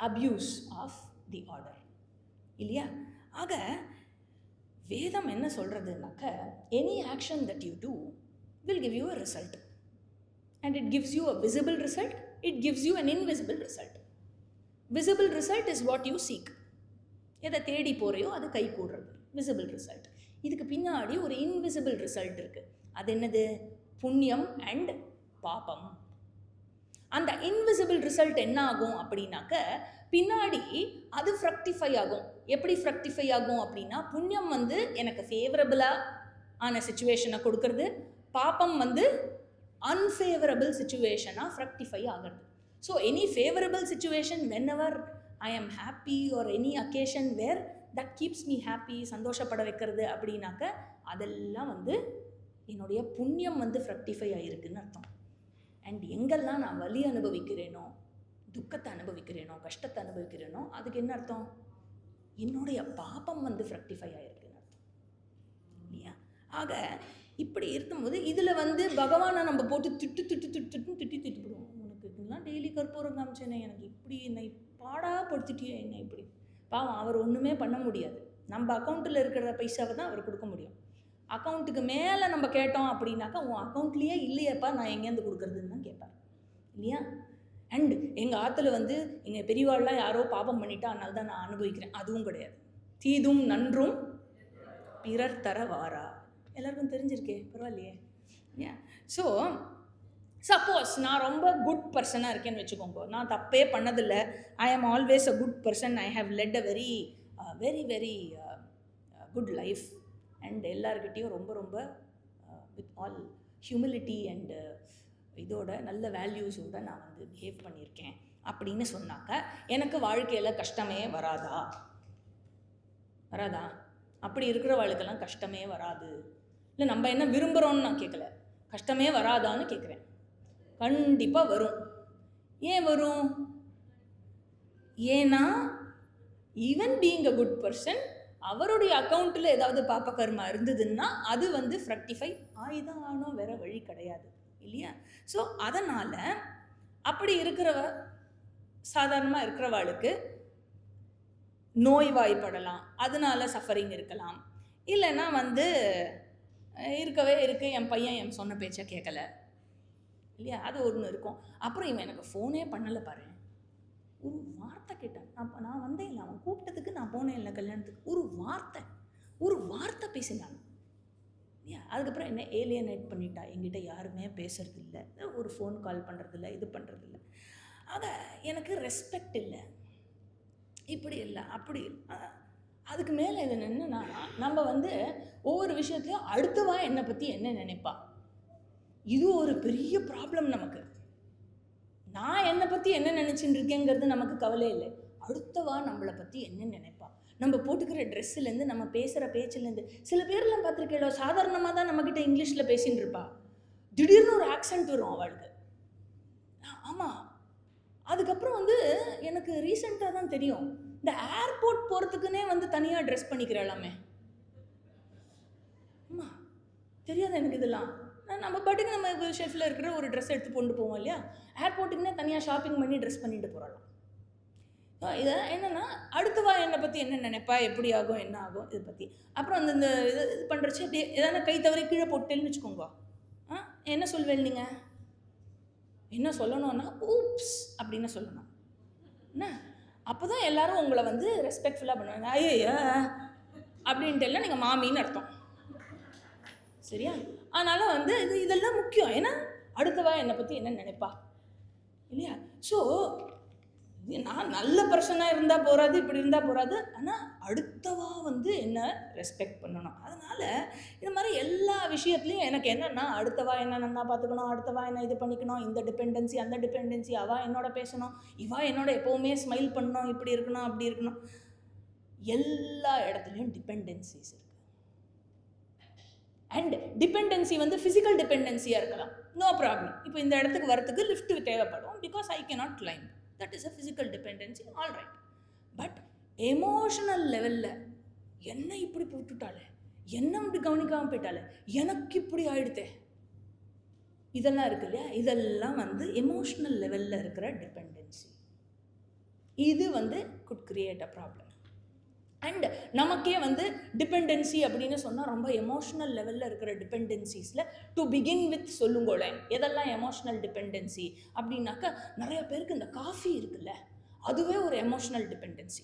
abuse of the order, இல்லையா? ஆக வேதம் என்ன சொல்கிறதுனாக்க, any action that you do will give you a result, and it gives you a visible result, it gives you an invisible result. Visible result is what you seek. எதை தேடி போகிறையோ அது கை கூடுறது visible result. இதுக்கு பின்னாடி ஒரு invisible result இருக்குது. அது என்னது? புண்ணியம் அண்ட் பாபம். அந்த இன்விசிபிள் ரிசல்ட் என்ன ஆகும் அப்படின்னாக்க, பின்னாடி அது ஃப்ரக்டிஃபை ஆகும். எப்படி ஃப்ரக்டிஃபை ஆகும் அப்படின்னா, புண்ணியம் எனக்கு ஃபேவரபிளாக ஆன சிச்சுவேஷனை கொடுக்கறது, பாப்பம் அன்ஃபேவரபிள் சிச்சுவேஷனாக ஃப்ரக்டிஃபை ஆகிறது. So any favourable situation whenever I am happy or any occasion where that keeps me happy, சந்தோஷப்பட வைக்கிறது அப்படின்னாக்க, அதெல்லாம் என்னுடைய புண்ணியம் ஃப்ரக்டிஃபை ஆகிருக்குன்னு அர்த்தம். அண்ட் எங்கெல்லாம் நான் வலி அனுபவிக்கிறேனோ, துக்கத்தை அனுபவிக்கிறேனோ, கஷ்டத்தை அனுபவிக்கிறேனோ, அதுக்கு என்ன அர்த்தம்? என்னுடைய பாப்பம் ஃப்ரக்டிஃபை ஆகிருக்குன்னு அர்த்தம், இல்லையா? ஆக இப்படி இருக்கும்போது இதில் பகவானை நம்ம போட்டு திட்டுப்படுவோம். உனக்கு இதெல்லாம் டெய்லி கற்பூரம் காமிச்சேனே, எனக்கு இப்படி என்னை பாடாப்படுத்திட்டியே, என்ன இப்படி. பாவம், அவர் ஒன்றுமே பண்ண முடியாது. நம்ம அக்கௌண்ட்டில் இருக்கிற பைசாவை தான் அவர் கொடுக்க முடியும். அக்கௌண்ட்டுக்கு மேலே நம்ம கேட்டோம் அப்படின்னாக்கா, உன் அக்கௌண்ட்லேயே இல்லையப்பா, நான் எங்கேருந்து கொடுக்குறதுன்னு தான் கேட்பார், இல்லையா? அண்டு எங்கள் ஆற்றுல எங்கள் பெரியவாள்லாம் யாரோ பாபம் பண்ணிட்டா, அதனால தான் நான் அனுபவிக்கிறேன், அதுவும் கிடையாது. தீதும் நன்றும் பிறர் தர வாரா. எல்லாருக்கும் தெரிஞ்சிருக்கே, பரவாயில்லையே. ஏன்? ஸோ சப்போஸ் நான் ரொம்ப குட் பர்சனாக இருக்கேன்னு வச்சுக்கோங்க, நான் தப்பே பண்ணதில்லை, I am always a good person, I have led a very very very good life and எல்லார்கிட்டையும் ரொம்ப ரொம்ப வித் ஆல் ஹியூமிலிட்டி அண்டு இதோட நல்ல வேல்யூஸோடு நான் வந்து பிஹேவ் பண்ணியிருக்கேன் அப்படின்னு சொன்னாக்க எனக்கு வாழ்க்கையில் கஷ்டமே வராதா? வராதா? அப்படி இருக்கிற வாழ்க்கைலாம் கஷ்டமே வராது. இல்லை நம்ம என்ன விரும்புகிறோன்னு நான் கேட்கல, கஷ்டமே வராதான்னு கேட்குறேன். கண்டிப்பாக வரும். ஏன் வரும்? ஏன்னா even being a good person, அவருடைய அக்கௌண்ட்டில் ஏதாவது பாப்ப கர்மா இருந்ததுன்னா அது வந்து ஃப்ரக்டிஃபை ஆயிதான் ஆனோம், வேற வழி கிடையாது இல்லையா? ஸோ அதனால் அப்படி இருக்கிறவ சாதாரணமாக இருக்கிறவாளுக்கு நோய்வாய்ப்படலாம், அதனால சஃபரிங் இருக்கலாம். இல்லைன்னா வந்து இருக்கவே இருக்கு, என் பையன் என் சொன்ன பேச்சை கேட்கல இல்லையா, அது ஒன்று இருக்கும். அப்புறம் இவன் எனக்கு ஃபோனே பண்ணலை பாரு, ஒரு வார்த்தை கேட்டான், நான் வந்தேன் இல்லை, அவன் கூப்பிட்டதுக்கு நான் போனேன் இல்லை கல்யாணத்துக்கு, ஒரு வார்த்தை பேசினான் இல்லையா. அதுக்கப்புறம் என்ன ஏலியனேட் பண்ணிட்டா, என்கிட்ட யாருமே பேசுறது இல்லை, ஒரு ஃபோன் கால் பண்ணுறதில்ல, இது பண்ணுறதில்ல. ஆக எனக்கு ரெஸ்பெக்ட் இல்லை, இப்படி இல்லை அப்படி இல்லை. அதுக்கு மேலே இது என்னன்னா, நம்ம வந்து ஒவ்வொரு விஷயத்துலையும் அடுத்தவா என்னை பற்றி என்ன நினைப்பா, இது ஒரு பெரிய ப்ராப்ளம் நமக்கு. நான் என்னை பற்றி என்ன நினச்சின்னு இருக்கேங்கிறது நமக்கு கவலை இல்லை, அடுத்தவா நம்மளை பற்றி என்ன நினைப்பா. நம்ம போட்டுக்கிற ட்ரெஸ்ஸுலேருந்து, நம்ம பேசுகிற பேச்சுலேருந்து, சில பேர்லாம் பார்த்துருக்கேளோ சாதாரணமாக தான் நம்மக்கிட்ட இங்கிலீஷில் பேசின்னு இருப்பா, திடீர்னு ஒரு ஆக்சென்ட் வரும் அவளுக்கு. ஆமாம், அதுக்கப்புறம் வந்து எனக்கு ரீசெண்டாக தான் தெரியும், இந்த ஏர்போர்ட் போகிறதுக்குன்னே வந்து தனியாக ட்ரெஸ் பண்ணிக்கிறாளாமே. ஆமாம், தெரியாது எனக்கு இதெல்லாம். நம்ம பாட்டுக்கு நம்ம ஷெல்ஃபில் இருக்கிற ஒரு ட்ரெஸ் எடுத்து கொண்டு போவோம் இல்லையா, ஏர்போர்ட்டுக்குன்னே தனியாக ஷாப்பிங் பண்ணி ட்ரெஸ் பண்ணிட்டு போகிறாளாம். இதை என்னென்னா அடுத்தவா என்னை பற்றி என்ன நினைப்பா, எப்படி ஆகும், என்ன ஆகும், இதை பற்றி. அப்புறம் அந்த இது பண்ணுறச்சு அப்படியே எதனா கை தவறி கீழே போட்டேன்னு வச்சுக்கோங்க, என்ன சொல்வேன் நீங்கள்? என்ன சொல்லணும்னா ஊப்ஸ் அப்படின்னு சொல்லணும் என்ன. அப்போ தான் எல்லோரும் உங்களை வந்து ரெஸ்பெக்ட்ஃபுல்லாக பண்ணுவாங்க. ஐயா அப்படின்ட்டு எல்லாம் நீங்கள் மாமின்னு அர்த்தம், சரியா? அதனால் வந்து இதெல்லாம் முக்கியம். ஏன்னா அடுத்தவா என்னை பற்றி என்ன நினைப்பா இல்லையா. ஸோ நான் நல்ல பர்சனாக இருந்தால் போகாது, இப்படி இருந்தால் போகாது, ஆனால் அடுத்தவா வந்து என்ன ரெஸ்பெக்ட் பண்ணணும். அதனால் இது மாதிரி எல்லா விஷயத்துலையும் எனக்கு என்னென்னா அடுத்தவா என்ன நல்லா பார்த்துக்கணும், அடுத்தவா என்ன இது பண்ணிக்கணும், இந்த டிபெண்டன்சி அந்த டிபெண்டன்சி, அவள் என்னோட பேசணும், இவா என்னோட எப்போவுமே ஸ்மைல் பண்ணணும், இப்படி இருக்கணும் அப்படி இருக்கணும். எல்லா இடத்துலையும் டிபெண்டன்சிஸ் இருக்குது. அண்ட் டிபெண்டன்சி வந்து ஃபிசிக்கல் டிபெண்டன்சியாக இருக்கலாம், நோ ப்ராப்ளம். இப்போ இந்த இடத்துக்கு வரத்துக்கு லிஃப்ட் தேவைப்படும், because I cannot claim, that is a physical dependency, all right. But emotional லெவலில் என்ன இப்படி போட்டுட்டாலே, என்ன இப்படி கவனிக்காமல் போயிட்டாலே, எனக்கு இப்படி ஆயிடுத்தே, இதெல்லாம் இருக்கு இல்லையா, இதெல்லாம் வந்து எமோஷ்னல் லெவலில் இருக்கிற டிபெண்டன்சி. இது வந்து good create a problem. And நமக்கே வந்து டிபெண்டன்சி அப்படின்னு சொன்னால் ரொம்ப எமோஷ்னல் லெவலில் இருக்கிற டிபெண்டன்சிஸில் டு பிகின் வித் சொல்லுங்களேன், எதெல்லாம் எமோஷ்னல் டிபெண்டன்சி அப்படின்னாக்கா, நிறைய பேருக்கு இந்த காஃபி இருக்குல்ல, அதுவே ஒரு எமோஷ்னல் டிபெண்டன்சி.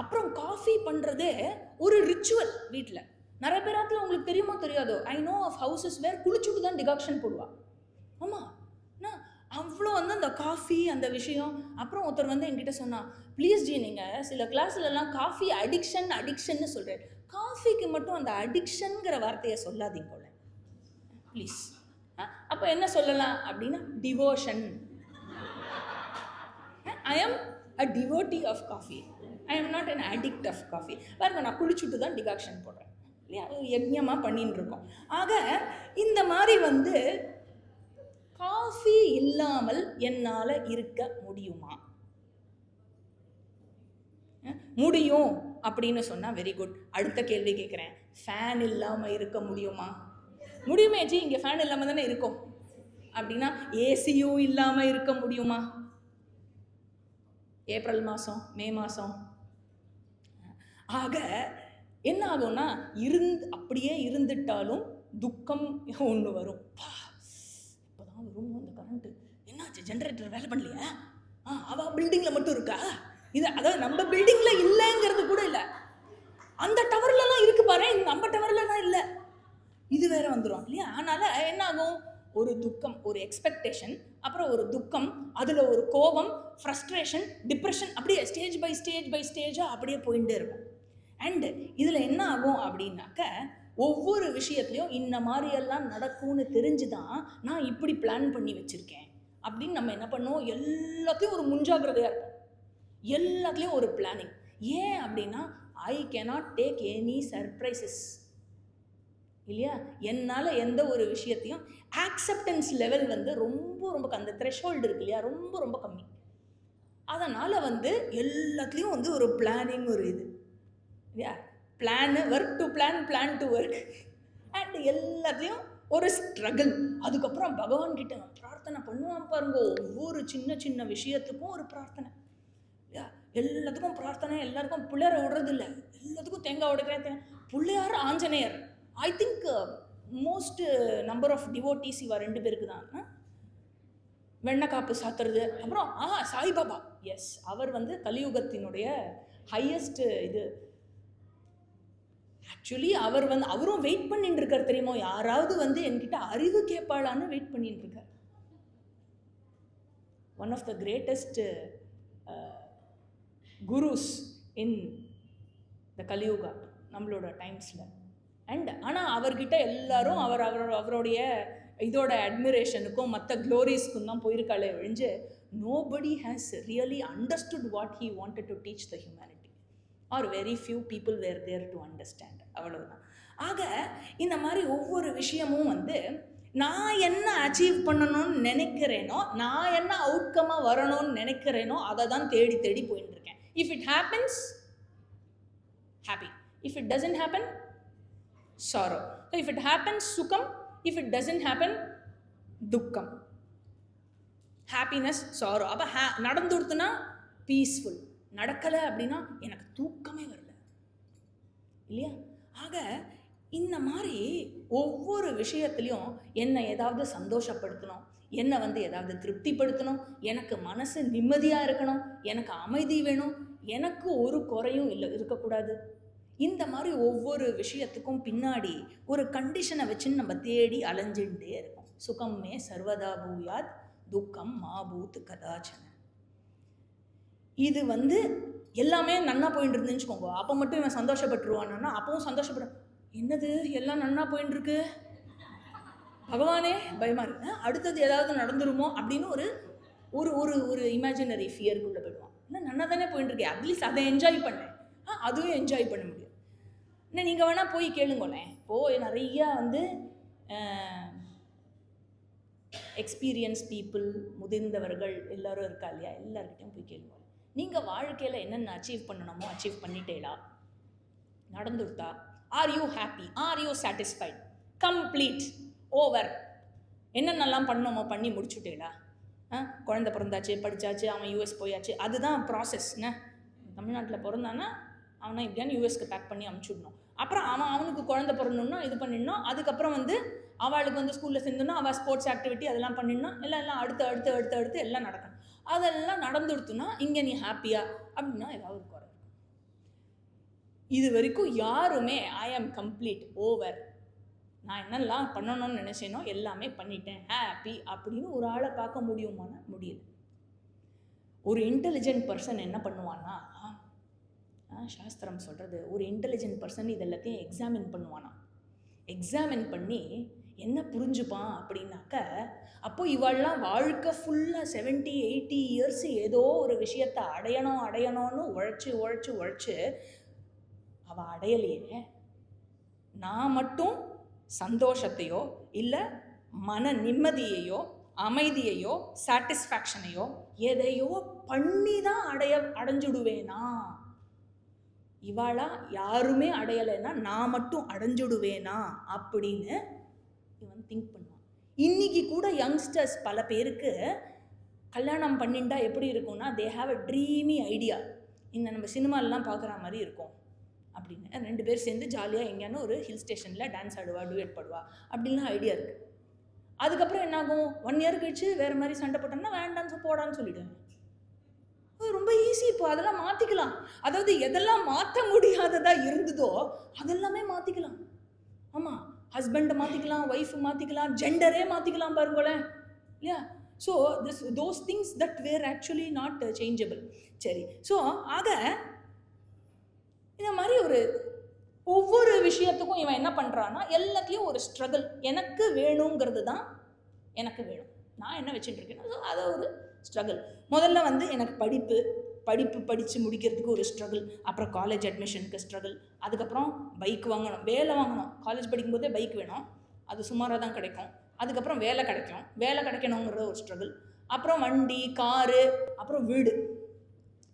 அப்புறம் காஃபி பண்ணுறதே ஒரு ரிச்சுவல் வீட்டில். நிறைய பேராத்துல உங்களுக்கு தெரியுமோ தெரியாதோ, ஐ நோ ஆஃப் ஹவுசஸ் வேர் குளிச்சுட்டு தான் டிகாக்ஷன் போடுவா. ஆமாம், அவ்வளோ வந்து அந்த காஃபி அந்த விஷயம். அப்புறம் ஒருத்தர் வந்து என்கிட்ட சொன்னால், ப்ளீஸ் ஜி நீங்கள் சில கிளாஸ்லலாம் காஃபி அடிக்ஷன்னு சொல்கிறேன், காஃபிக்கு மட்டும் அந்த அடிக்ஷனுங்கிற வார்த்தையை சொல்லாதீங்களே ப்ளீஸ். அப்போ என்ன சொல்லலாம் அப்படின்னா, devotion. I am a devotee of coffee, I am not an addict of coffee. பாருங்க, நான் குளிச்சுட்டு தான் டிகாக்ஷன் போடுறேன் இல்லையா, யஜ்ஞமாக பண்ணின்னு இருக்கோம். ஆக இந்த மாதிரி வந்து காஃபி இல்லாமல் என்னால் இருக்க முடியுமா? முடியும் அப்படின்னு சொன்னால் வெரி குட். அடுத்த கேள்வி கேட்குறேன், ஃபேன் இல்லாமல் இருக்க முடியுமா? முடியுமே ஜி, இங்கே ஃபேன் இல்லாமல் தானே இருக்கும். அப்படின்னா ஏசியும் இல்லாமல் இருக்க முடியுமா? ஏப்ரல் மாதம், மே மாதம். ஆக என்ன ஆகும்னா, அப்படியே இருந்துட்டாலும் துக்கம் ஒன்று வரும். இப்போதான் வரும் இந்த கரண்ட்டு, என்னாச்சு ஜென்ரேட்டர் வேலை பண்ணலையா? அவள் பில்டிங்கில் மட்டும் இருக்கா, இது அதாவது நம்ம பில்டிங்ல இல்லைங்கிறது கூட இல்லை, அந்த டவர்லலாம் இருக்கு பாரு, நம்ம டவர்லலாம் இல்லை, இது வேற வந்துடும் இல்லையா? அதனால என்ன ஆகும், ஒரு துக்கம், ஒரு எக்ஸ்பெக்டேஷன், அப்புறம் ஒரு துக்கம், அதில் ஒரு கோபம், ஃப்ரஸ்ட்ரேஷன், டிப்ரெஷன், அப்படியே ஸ்டேஜ் பை ஸ்டேஜாக அப்படியே போயிட்டே இருக்கும். அண்டு இதில் என்ன ஆகும் அப்படின்னாக்க, ஒவ்வொரு விஷயத்துலையும் இந்த மாதிரியெல்லாம் நடக்கும்னு தெரிஞ்சு தான் நான் இப்படி பிளான் பண்ணி வச்சுருக்கேன் அப்படின்னு நம்ம என்ன பண்ணுவோம், எல்லாத்தையும் ஒரு முன்ஜாகிரதையாக இருக்கும், எல்லாத்துலேயும் ஒரு பிளானிங். ஏன் அப்படின்னா, I cannot take any surprises இல்லையா? என்னால் எந்த ஒரு விஷயத்தையும் ஆக்செப்டன்ஸ் லெவல் வந்து ரொம்ப ரொம்ப அந்த த்ரெஷ்ஹோல்டு இருக்கு இல்லையா, ரொம்ப ரொம்ப கம்மி. அதனால் வந்து எல்லாத்துலேயும் வந்து ஒரு பிளானிங், ஒரு இது இல்லையா, plan, work to plan, plan to work, and எல்லாத்தையும் ஒரு ஸ்ட்ரகிள். அதுக்கப்புறம் பகவான் கிட்ட நான் பிரார்த்தனை பண்ணுவான் பாருங்க, ஒவ்வொரு சின்ன சின்ன விஷயத்துக்கும் ஒரு பிரார்த்தனை இல்லையா, எல்லாத்துக்கும் பிரார்த்தனை, எல்லாருக்கும் பிள்ளையார விடுறது இல்லை, எல்லாத்துக்கும் தேங்காய் உடைக்கிறேன். Pillaiyar Anjaneyar, I think most number of devotees இவா 2 பேருக்கு தான். வெண்ணக்காப்பு சாத்துறது, அப்புறம் சாய்பாபா, எஸ், அவர் வந்து கலியுகத்தினுடைய ஹையஸ்ட் இது. ஆக்சுவலி அவர் வந்து அவரும் வெயிட் பண்ணிட்டு இருக்கார் தெரியுமோ, யாராவது வந்து என்கிட்ட அறிவு கேட்பாளான்னு வெயிட் பண்ணிட்டு இருக்கார். ஒன் ஆஃப் த கிரேட்டஸ்ட் குருஸ் இன் த கலியுகா நம்மளோட டைம்ஸில். அண்ட் ஆனால் அவர்கிட்ட எல்லாரும் அவருடைய இதோட அட்மிரேஷனுக்கும் மற்ற க்ளோரிஸ்க்கும் தான் போயிருக்காளே ஒழிஞ்சு, nobody has really understood what he wanted to teach the humanity, or very few people were there to understand, அவ்வளவுதான். ஆக இந்த மாதிரி ஒவ்வொரு விஷயமும் வந்து நான் என்ன அச்சீவ் பண்ணணும்னு நினைக்கிறேனோ, நான் என்ன அவுட்கமாக வரணும்னு நினைக்கிறேனோ அதை தான் தேடி தேடி போயிட்டு இருக்கேன். If it happens, happy. If it doesn't happen, sorrow. So if it happens, sukam. If it doesn't happen, dukkam. Happiness, sorrow. அப்போ நடந்துடுத்துனா பீஸ்ஃபுல், நடக்கலை அப்படின்னா எனக்கு தூக்கமே வரல இல்லையா? ஆக இந்த மாதிரி ஒவ்வொரு விஷயத்துலையும் என்னை ஏதாவது சந்தோஷப்படுத்தணும், என்னை வந்து ஏதாவது திருப்திப்படுத்தணும், எனக்கு மனசு நிம்மதியாக இருக்கணும், எனக்கு அமைதி வேணும், எனக்கு ஒரு குறையும் இல்லை இருக்கக்கூடாது. இந்த மாதிரி ஒவ்வொரு விஷயத்துக்கும் பின்னாடி ஒரு கண்டிஷனை வச்சுன்னு நம்ம தேடி அலைஞ்சுட்டே இருக்கோம். சுகம்மே சர்வதா பூயாத், துக்கம் மாபூத் கதாச்சன. இது வந்து எல்லாமே நன்னா போயிட்டு இருந்துன்னு வச்சுக்கோங்க, அப்போ மட்டும் இவன் சந்தோஷப்பட்டுருவான்னா அப்பவும் சந்தோஷப்பட, என்னது எல்லாம் நன்னா போயிட்டு இருக்கு பகவானே பயமா இருக்கு, அடுத்தது ஏதாவது நடந்துருமோ அப்படின்னு ஒரு ஒரு ஒரு ஒரு இமேஜினரி ஃபியருக்குள்ளே போயிடுவான். இல்லை நன்னா தானே போயிட்டு இருக்கேன், அட்லீஸ்ட் அதை என்ஜாய் பண்ணேன், அதுவும் என்ஜாய் பண்ண முடியும். இன்னும் நீங்கள் வேணால் போய் கேளுங்களேன், இப்போது நிறையா வந்து எக்ஸ்பீரியன்ஸ் பீப்புள், முதிர்ந்தவர்கள் எல்லாரும் இருக்கா இல்லையா, எல்லாருக்கிட்டையும் போய் கேளுங்க, நீங்கள் வாழ்க்கையில் என்னென்ன அச்சீவ் பண்ணணுமோ அச்சீவ் பண்ணிட்டேலா, நடந்துருத்தா, are you happy, are you satisfied, complete, over, என்னென்னலாம் பண்ணணுமோ பண்ணி முடிச்சுட்டேலா, குழந்தை பிறந்தாச்சு, படித்தாச்சு, அவன் யூஎஸ் போயாச்சு, அதுதான் ப்ராசஸ்ண்ணே. தமிழ்நாட்டில் பிறந்தானா அவனை இப்படியான்னு யூஎஸ்க்கு பேக் பண்ணி அனுப்பிச்சுடணும், அப்புறம் அவனுக்கு குழந்தை பிறந்தணுன்னா இது பண்ணிடணும், அதுக்கப்புறம் வந்து அவளுக்கு வந்து ஸ்கூலில் சேர்ந்தோன்னா அவள் ஸ்போர்ட்ஸ் ஆக்டிவிட்டி அதெல்லாம் பண்ணிடணும், எல்லாம் அடுத்து அடுத்து அடுத்து அடுத்து எல்லாம் நடக்கணும். அதெல்லாம் நடந்துடுத்துனா இங்கே நீ ஹாப்பியா அப்படின்னா ஏதாவது ஒரு குறை. இது வரைக்கும் யாருமே ஐ ஆம் கம்ப்ளீட், ஓவர், நான் என்னெல்லாம் பண்ணணும்னு நினச்சேனோ எல்லாமே பண்ணிட்டேன், ஹாப்பி அப்படின்னு ஒரு ஆளை பார்க்க முடியுமானா முடியல. ஒரு இன்டெலிஜென்ட் பர்சன் என்ன பண்ணுவான்னா, சாஸ்திரம் சொல்கிறது, ஒரு இன்டெலிஜென்ட் பர்சன் இது எல்லாத்தையும் எக்ஸாமின் பண்ணுவானா. எக்ஸாமின் பண்ணி என்ன புரிஞ்சுப்பான் அப்படின்னாக்க, அப்போது இவள்லாம் வாழ்க்கை ஃபுல்லாக 70-80 இயர்ஸ் ஏதோ ஒரு விஷயத்தை அடையணும்னு உழைச்சி அவள் அடையலையே, நான் மட்டும் சந்தோஷத்தையோ இல்லை மன நிம்மதியையோ அமைதியையோ சாட்டிஸ்ஃபேக்ஷனையோ எதையோ பண்ணி தான் அடைஞ்சுடுவேனா, இவாளா யாருமே அடையலைன்னா நான் மட்டும் அடைஞ்சுடுவேனா அப்படின்னு இவன் திங்க் பண்ணுவான். இன்னைக்கு கூட யங்ஸ்டர்ஸ் பல பேருக்கு கல்யாணம் பண்ணிண்டா எப்படி இருக்கும்னா, they have a Dreame idea, இந்த நம்ம சினிமாலெலாம் பார்க்குற மாதிரி இருக்கும் அப்படின்னு. 2 பேர் சேர்ந்து ஜாலியாக எங்கேயானு ஒரு ஹில் ஸ்டேஷனில் டான்ஸ் ஆடுவா, டூயட் பாடுவா அப்படின்லாம் ஐடியா இருக்குது. அதுக்கப்புறம் என்னாகும், 1 இயர் கழிச்சு வேறு மாதிரி சண்டை போட்டோம்னா வேண்டான்னு போடான்னு சொல்லிவிடுவேன். ரொம்ப ஈஸி. இப்போ அதெல்லாம் மாற்றிக்கலாம். அதாவது எதெல்லாம் மாற்ற முடியாததாக இருந்ததோ அதெல்லாமே மாற்றிக்கலாம். ஆமாம், ஹஸ்பண்டை மாற்றிக்கலாம், ஒய்ஃபு மாற்றிக்கலாம், ஜெண்டரே மாற்றிக்கலாம் பாருங்களேன், இல்லையா? So those things that were actually not changeable. சரி, ஸோ ஆக இந்த மாதிரி ஒவ்வொரு விஷயத்துக்கும் இவன் என்ன பண்ணுறான்னா எல்லாத்தையும் ஒரு ஸ்ட்ரகிள். எனக்கு வேணுங்கிறது தான் எனக்கு வேணும், நான் என்ன வச்சுட்டு இருக்கேன்னா ஸோ அதை ஒரு ஸ்ட்ரகிள். முதல்ல எனக்கு படித்து முடிக்கிறதுக்கு ஒரு ஸ்ட்ரகிள், அப்புறம் காலேஜ் அட்மிஷனுக்கு ஸ்ட்ரகிள், அதுக்கப்புறம் பைக் வாங்கணும், வேலை வாங்கணும். காலேஜ் படிக்கும்போதே பைக் வேணும், அது சுமாராக தான் கிடைக்கும். அதுக்கப்புறம் வேலை கிடைக்கணுங்கிற ஒரு ஸ்ட்ரகிள், அப்புறம் வண்டி, காரு, அப்புறம் வீடு,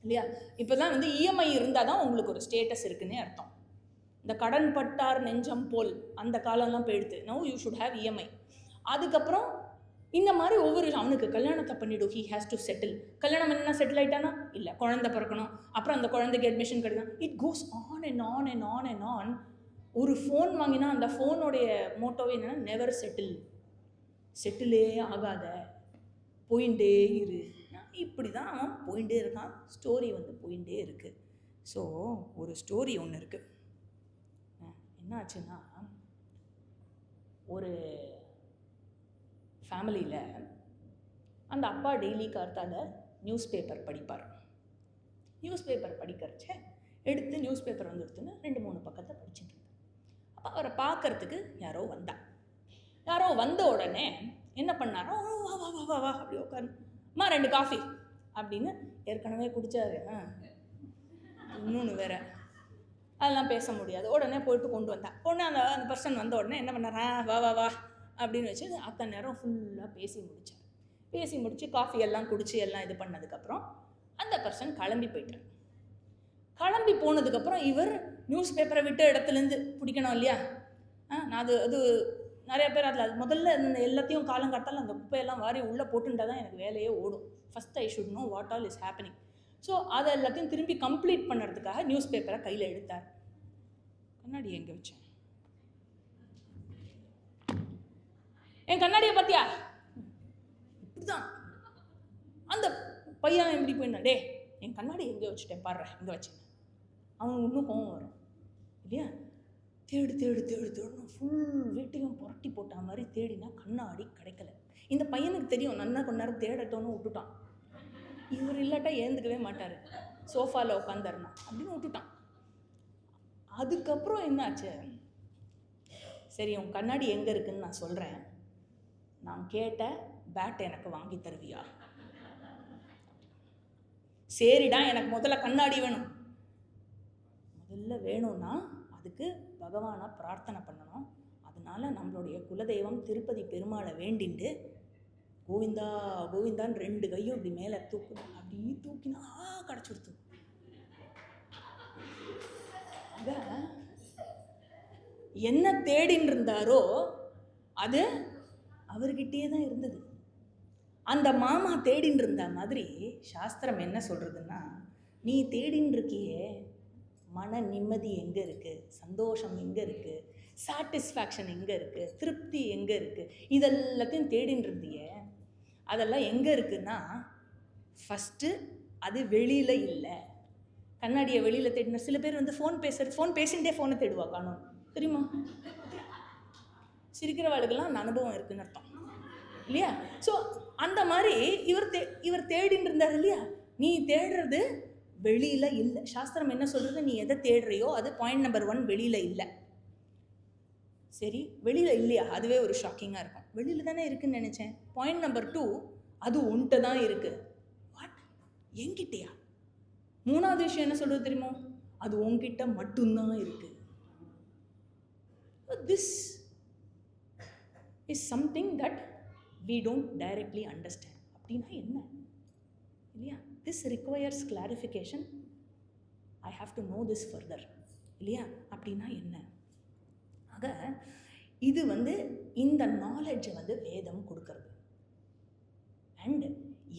இல்லையா? இப்போ தான் இஎம்ஐ இருந்தால் தான் உங்களுக்கு ஒரு ஸ்டேட்டஸ் இருக்குன்னே அர்த்தம். இந்த கடன் பட்டார் நெஞ்சம் போல் அந்த காலம்லாம் போயிடுது. Now you should have EMI. அதுக்கப்புறம் இந்த மாதிரி ஒவ்வொரு அவனுக்கு கல்யாணத்தை பண்ணிவிடும், ஹீ ஹேஸ் டு செட்டில். கல்யாணம் என்ன செட்டில் ஆகிட்டானா இல்லை, குழந்தை பிறக்கணும், அப்புறம் அந்த குழந்தைக்கு அட்மிஷன் கிடைக்கும். It goes on and on and on and on. ஒரு ஃபோன் வாங்கினா அந்த ஃபோனுடைய மோட்டோவே என்னென்னா நெவர் செட்டிலே ஆகாத, போயிட்டே இரு. இப்படி தான் அவன் போயிட்டே இருக்கான். ஸ்டோரி போயிட்டே இருக்குது. ஸோ ஒரு ஸ்டோரி ஒன்று இருக்குது. என்னாச்சுன்னா, ஒரு ஃபேமிலியில் அந்த அப்பா டெய்லி கார்த்தால நியூஸ் பேப்பர் படிப்பார். நியூஸ் பேப்பர் படிக்கிறச்ச எடுத்து நியூஸ் பேப்பர் வந்துடுத்துன்னு 2-3 பக்கத்தை படிச்சுட்டு இருந்தார். அப்போ அவரை பார்க்கறதுக்கு யாரோ வந்த உடனே என்ன பண்ணாரோ, வா வா வா வா வா அப்படி உட்காருமா 2 காஃபி அப்படின்னு ஏற்கனவே குடித்தாரு, இன்னொன்று வேற, அதெல்லாம் பேச முடியாது. உடனே போயிட்டு கொண்டு வந்தா. உடனே அந்த பர்சன் வந்த உடனே என்ன பண்ணாரா, வா வா வா அப்படின்னு வச்சு அத்தனை நேரம் ஃபுல்லாக பேசி முடிச்சு காஃபி எல்லாம் குடிச்சு எல்லாம் இது பண்ணதுக்கப்புறம் அந்த பர்சன் கிளம்பி போயிட்டார். கிளம்பி போனதுக்கப்புறம் இவர் நியூஸ் பேப்பரை விட்ட இடத்துலேருந்து பிடிக்கணும் இல்லையா? நான் அது நிறைய பேர் அதில் அது முதல்ல எல்லாத்தையும் காலங்காத்தாலும் அந்த குப்பையெல்லாம் வாரி உள்ளே போட்டுட்டா தான் எனக்கு வேலையே ஓடும். First I should know what all is happening. So அதை எல்லாத்தையும் திரும்பி கம்ப்ளீட் பண்ணுறதுக்காக நியூஸ் பேப்பரை கையில் எடுத்தார். கண்ணாடி எங்கே வச்சேன்? என் கண்ணாடியை பார்த்தியா? இப்படிதான் அந்த பையன் எப்படி போயிருந்தான், டே என் கண்ணாடி எங்கே வச்சுட்டேன் பாடுற, இங்கே வச்சேன். அவனுக்கு இன்னும் கோவம் வரும் இல்லையா? தேடுன்னு ஃபுல் வீட்டையும் புரட்டி போட்ட மாதிரி தேடினா கண்ணாடி கிடைக்கல. இந்த பையனுக்கு தெரியும், நன்னா கொஞ்ச நேரம் தேடட்டோன்னு விட்டுட்டான். இவர் இல்லாட்டா ஏந்துக்கவே மாட்டார், சோஃபாவில் உட்காந்துருனா அப்படின்னு விட்டுட்டான். அதுக்கப்புறம் என்னாச்சு, சரி உன் கண்ணாடி எங்கே இருக்குன்னு நான் சொல்கிறேன், நான் கேட்ட பேட் எனக்கு வாங்கி தருவியா? சரிடா, எனக்கு முதல்ல கண்ணாடி வேணும். முதல்ல வேணும்னா அதுக்கு பகவானை பிரார்த்தனை பண்ணணும். அதனால நம்மளுடைய குலதெய்வம் திருப்பதி பெருமாளை வேண்டிண்டு கோவிந்தா கோவிந்தான்னு 2 கையும் இப்படி மேலே தூக்கணும். அப்படி தூக்கினா கிடச்சிடுத்து. என்ன தேடின்னு இருந்தாரோ அது அவர்கிட்டயே தான் இருந்தது. அந்த மாமா தேடின்னு இருந்த மாதிரி சாஸ்திரம் என்ன சொல்கிறதுன்னா, நீ தேடின்னு இருக்கியே மன நிம்மதி எங்கே இருக்குது, சந்தோஷம் எங்கே இருக்குது, சாட்டிஸ்ஃபேக்ஷன் எங்கே இருக்குது, திருப்தி எங்கே இருக்குது, இதெல்லாத்தையும் தேடின்னு இருந்தியே அதெல்லாம் எங்கே இருக்குன்னா ஃபஸ்ட்டு அது வெளியில் இல்லை. கண்ணாடியை வெளியில் தேடின சில பேர் ஃபோன் பேசிகிட்டே ஃபோனை தேடுவா, காணும் தெரியுமா? சிரிக்கிறவாளுக்கெல்லாம் அந்த அனுபவம் இருக்குன்னு அர்த்தம் இல்லையா? ஸோ அந்த மாதிரி இவர் தேடின்னு இருந்தார் இல்லையா? நீ தேடுறது வெளியில் இல்லை. சாஸ்திரம் என்ன சொல்கிறது, நீ எதை தேடுறியோ அது பாயிண்ட் நம்பர் 1 வெளியில் இல்லை. சரி, வெளியில் இல்லையா? அதுவே ஒரு ஷாக்கிங்காக இருக்கும். வெளியில் தானே இருக்குன்னு நினச்சேன். பாயிண்ட் நம்பர் 2, அது உன்கிட்ட தான் இருக்குது. வாட், என்கிட்டயா? 3வது விஷயம் என்ன சொல்கிறது தெரியுமோ, அது உன்கிட்ட மட்டும்தான் இருக்குது. This is something that we don't directly understand. அப்படின்னா என்ன இல்லையா? This requires clarification. I have to no this further இல்லையா? அப்படின்னா என்ன? ஆக இது இந்த நாலேஜை வேதம் கொடுக்கறது. அண்ட்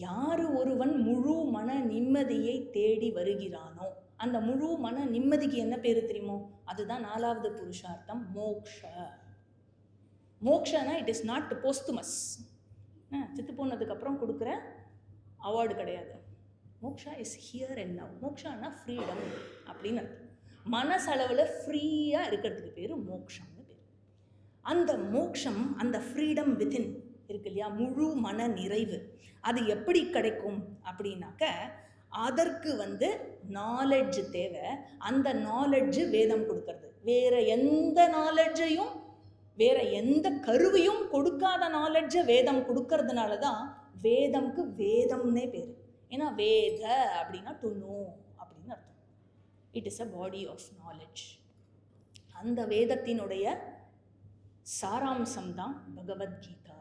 யார் ஒருவன் முழு மன நிம்மதியை தேடி வருகிறானோ அந்த முழு மன நிம்மதிக்கு என்ன பேர் தெரியுமோ, அதுதான் 4வது புருஷார்த்தம், மோக்ஷ. மோக்ஷனா இட் இஸ் நாட் போஸ்துமஸ். செத்து போனதுக்கப்புறம் கொடுக்குற அவார்டு கிடையாது. Moksha is here and now. Mokshana freedom அப்படின்னு அர்த்தம். மனசளவில் ஃப்ரீயாக இருக்கிறதுக்கு பேர் மோக்ஷம்னு பேர். அந்த மோக்ஷம், அந்த ஃப்ரீடம் வித்தின் இருக்கு இல்லையா, முழு மன நிறைவு, அது எப்படி கிடைக்கும் அப்படின்னாக்க அதற்கு நாலெட்ஜ் தேவை. அந்த நாலெட்ஜு வேதம் கொடுக்கறது. வேற எந்த நாலெட்ஜையும், வேற எந்த கருவையும் கொடுக்காத நாலெட்ஜை வேதம் கொடுக்கறதுனால தான் வேதம்க்கு வேதம்னே பேர். ஏன்னா வேத அப்படின்னா டு நோ அப்படின்னு அர்த்தம். It is a body of knowledge. அந்த வேதத்தினுடைய சாராம்சம் தான் பகவத்கீதா.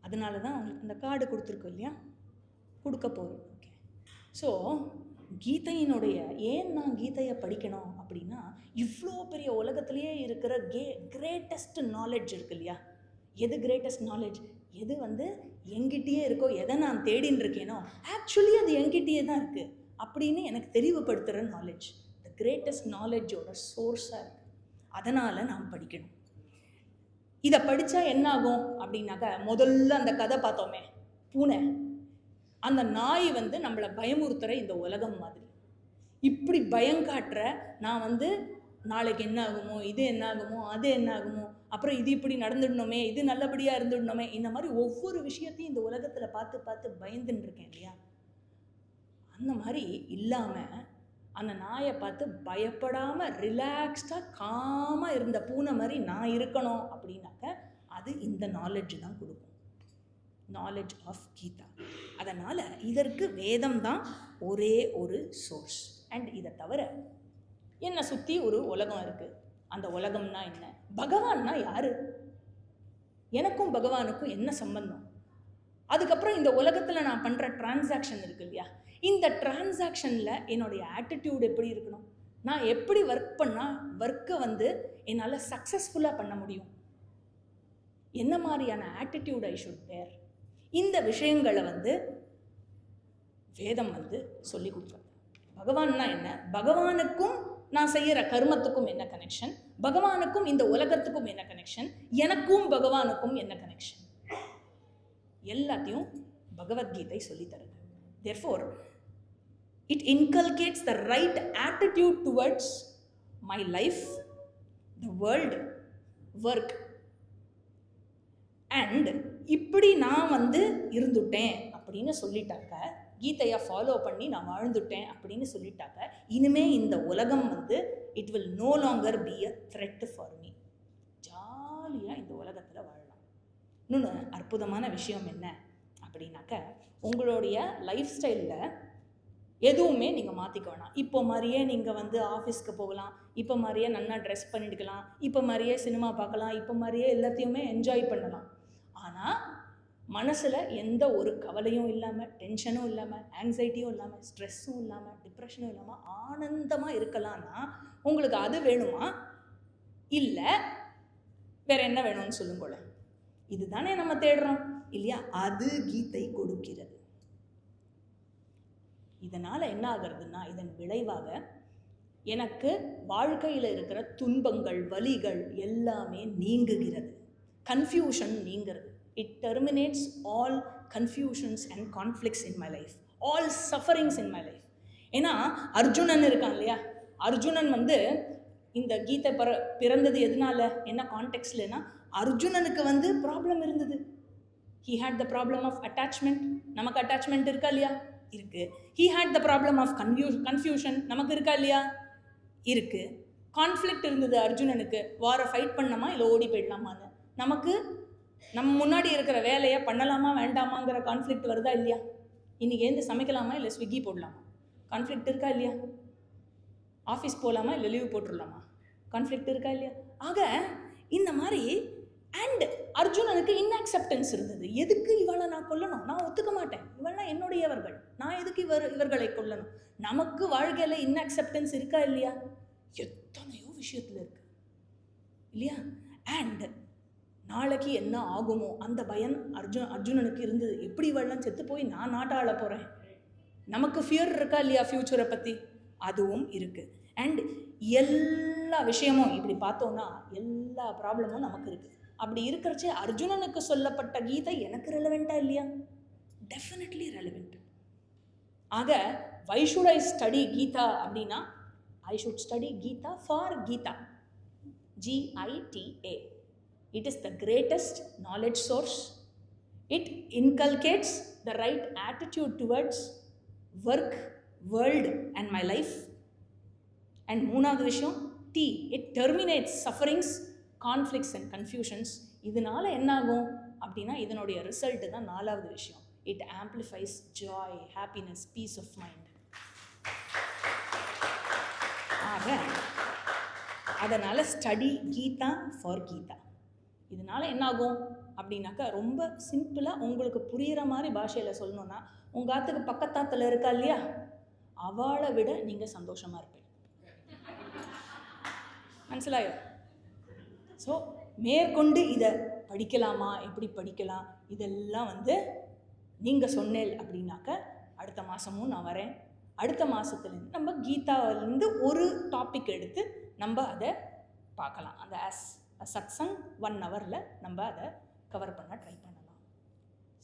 அதனால தான் அந்த கார்டு கொடுத்துருக்கோம் இல்லையா, கொடுக்க போகிறோம். ஓகே, ஸோ கீதையினுடைய ஏன் நான் கீதையை படிக்கணும் அப்படின்னா, இவ்வளோ பெரிய உலகத்திலேயே இருக்கிற கிரேட்டஸ்ட் நாலெட்ஜ் இருக்கு இல்லையா. எது கிரேட்டஸ்ட் நாலெட்ஜ்? எது என்கிட்டயே இருக்கோ, எதை நான் தேடின்னு இருக்கேனோ ஆக்சுவலி அது என்கிட்டயே தான் இருக்குது அப்படின்னு எனக்கு தெளிவுபடுத்துகிற நாலெட்ஜ், த கிரேட்டஸ்ட் நாலெட்ஜோட சோர்ஸாக இருக்குது. அதனால் நாம் படிக்கணும். இதை படித்தா என்ன ஆகும் அப்படின்னாக்கா, முதல்ல அந்த கதை பார்த்தோமே பூனை, அந்த நாய் நம்மளை பயமுறுத்துகிற இந்த உலகம் மாதிரி இப்படி பயங்காட்டுற நான் நாளைக்கு என்ன ஆகுமோ, இது என்ன ஆகுமோ, அது என்ன ஆகுமோ, அப்புறம் இது இப்படி நடந்துடணுமே, இது நல்லபடியாக இருந்துடணுமே, இந்த மாதிரி ஒவ்வொரு விஷயத்தையும் இந்த உலகத்தில் பார்த்து பார்த்து பயந்துன்னு இருக்கேன் இல்லையா. அந்த மாதிரி இல்லாமல் அந்த நாயை பார்த்து பயப்படாமல் ரிலாக்ஸ்டாக காமாக இருந்த பூனை மாதிரி நான் இருக்கணும் அப்படின்னாக்க அது இந்த நாலெட்ஜ் தான் கொடுக்கும், நாலெட்ஜ் ஆஃப் கீதா. அதனால் இதற்கு வேதம் தான் ஒரே ஒரு சோர்ஸ். அண்ட் இதை தவிர என்னை சுற்றி ஒரு உலகம் இருக்குது. அந்த உலகம்னா என்ன, பகவான்னா யார், எனக்கும் பகவானுக்கும் என்ன சம்பந்தம், அதுக்கப்புறம் இந்த உலகத்தில் நான் பண்ணுற டிரான்சாக்ஷன் இருக்கு இல்லையா, இந்த டிரான்சாக்ஷனில் என்னுடைய ஆட்டிடியூட் எப்படி இருக்கணும், நான் எப்படி ஒர்க் பண்ணால் ஒர்க்கை என்னால் சக்ஸஸ்ஃபுல்லாக பண்ண முடியும், என்ன மாதிரியான ஆட்டிடியூட் ஐ ஷுட் வேர், இந்த விஷயங்களை வேதம் சொல்லி கொடுக்குறது. பகவான்னா என்ன, பகவானுக்கும் நான் செய்கிற கர்மத்துக்கும் என்ன கனெக்ஷன், பகவானுக்கும் இந்த உலகத்துக்கும் என்ன கனெக்ஷன், எனக்கும் பகவானுக்கும் என்ன கனெக்ஷன், எல்லாத்தையும் Bhagavad Gita சொல்லித்தருது. Therefore, it inculcates the right attitude towards my life, the world, work. And இப்படி நான் இருந்துட்டேன் அப்படின்னு சொல்லிட்டாக்க, கீதையை ஃபாலோ பண்ணி நான் வாழ்ந்துட்டேன் அப்படின்னு சொல்லிட்டாக்க, இனிமே இந்த உலகம் it will no longer be a threat for me. ஜாலியாக இந்த உலகத்தில் வாழலாம். இன்னொன்று அற்புதமான விஷயம் என்ன அப்படின்னாக்க, உங்களுடைய லைஃப் ஸ்டைலில் எதுவுமே நீங்கள் மாற்றிக்க வேணாம். இப்போ மாதிரியே நீங்கள் ஆஃபீஸ்க்கு போகலாம், இப்போ மாதிரியே நல்லா ட்ரெஸ் பண்ணிட்டுக்கலாம், இப்போ மாதிரியே சினிமா பார்க்கலாம், இப்போ மாதிரியே எல்லாத்தையுமே என்ஜாய் பண்ணலாம். ஆனால் மனசில் எந்த ஒரு கவலையும் இல்லாமல், டென்ஷனும் இல்லாமல், ஆங்ஸைட்டியும் இல்லாமல், ஸ்ட்ரெஸ்ஸும் இல்லாமல், டிப்ரெஷனும் இல்லாமல் ஆனந்தமாக இருக்கலாம்னா உங்களுக்கு அது வேணுமா, இல்லை வேற என்ன வேணும்னு சொல்லுங்களேன். இதுதானே நம்ம தேடுறோம் இல்லையா, அது கீதை கொடுக்கிறது. இதனால் என்ன ஆகிறதுனா, இதன் விளைவாக எனக்கு வாழ்க்கையில் இருக்கிற துன்பங்கள், வலிகள் எல்லாமே நீங்குகிறது, confusion நீங்கிறது. It terminates all confusions and conflicts in my life, all sufferings in my life. ஏன்னா அர்ஜுனன் இருக்கான் இல்லையா, அர்ஜுனன் இந்த கீதை பிறந்தது எதனால, என்ன கான்டெக்ட்லனா, அர்ஜுனனுக்கு ப்ராப்ளம் இருந்தது. He had the problem of attachment. நமக்கு அட்டாச்மெண்ட் இருக்கா இல்லையா, இருக்கு. He had the problem of confusion. நமக்கு இருக்கா இல்லையா, இருக்கு. கான்ஃப்ளிக்ட் இருந்தது அர்ஜுனனுக்கு, வாரை ஃபைட் பண்ணலாமா இல்லை ஓடி போயிடலாமான்னு. நமக்கு நம்ம முன்னாடி இருக்கிற வேலையை பண்ணலாமா வேண்டாமாங்கிற கான்ஃப்ளிக்ட் வருதா இல்லையா, இன்றைக்கி எழுந்து சமைக்கலாமா இல்லை ஸ்விக்கி போடலாமா, கான்ஃப்ளிக்ட் இருக்கா இல்லையா, ஆஃபீஸ் போகலாமா இல்லை லீவ் போட்டுடலாமா, கான்ஃப்ளிக்ட் இருக்கா இல்லையா. ஆக இந்த மாதிரி அண்ட் அர்ஜுனனுக்கு இன்அக்செப்டன்ஸ் இருந்தது. எதுக்கு இவளை நான் கொல்லணும், நான் ஒத்துக்க மாட்டேன், இவள்லாம் என்னுடையவர்கள், நான் எதுக்கு இவர்களை கொல்லணும். நமக்கு வாழ்க்கையில் இன்அக்செப்டன்ஸ் இருக்கா இல்லையா, எத்தனையோ விஷயத்தில் இருக்கு இல்லையா. அண்ட் நாளைக்கு என்ன ஆகுமோ அந்த பயம் அர்ஜுனனுக்கு இருந்தது. எப்படி இவெல்லாம் செத்து போய் நான் நாட்டாள போகிறேன், நமக்கு ஃபியர் இருக்கா இல்லையா ஃப்யூச்சரை பற்றி, அதுவும் இருக்குது. அண்ட் எல்லா விஷயமும் இப்படி பார்த்தோன்னா எல்லா ப்ராப்ளமும் நமக்கு இருக்குது. அப்படி இருக்கிறச்சே அர்ஜுனனுக்கு சொல்லப்பட்ட கீதை எனக்கு ரெலவெண்ட்டாக இல்லையா, டெஃபினெட்லி ரெலவெண்ட். ஆக why should I study Gita அப்படின்னா I should study Gita for Gita, GITA. It is the greatest knowledge source. It inculcates the right attitude towards work, world and my life. And மூணாவது விஷயம் T, it terminates sufferings, conflicts and confusions. இதனால என்ன ஆகும் அப்படின்னா இதனுடைய result தான் நாலாவது விஷயம். It amplifies joy, happiness, peace of mind. ஆக அதனால் ஸ்டடி கீதா ஃபார் கீதா. இதனால் என்னாகும் அப்படின்னாக்கா ரொம்ப சிம்பிளாக உங்களுக்கு புரிகிற மாதிரி பாஷையில் சொல்லணுன்னா, உங்கள் ஆத்துக்கு பக்கத்தாத்தில் இருக்கா இல்லையா, அவளை விட நீங்கள் சந்தோஷமாக இருப்பீங்க. மனசிலாயோ? ஸோ மேற்கொண்டு இதை படிக்கலாமா, எப்படி படிக்கலாம், இதெல்லாம் நீங்கள் சொன்னேன் அப்படின்னாக்க அடுத்த மாதமும் நான் வரேன். அடுத்த மாதத்துலேருந்து நம்ம கீதாவிலேருந்து ஒரு டாபிக் எடுத்து நம்ம அதை பார்க்கலாம். அந்த சத்சங் 1 ஹவரில் நம்ம அதை கவர் பண்ண ட்ரை பண்ணலாம்.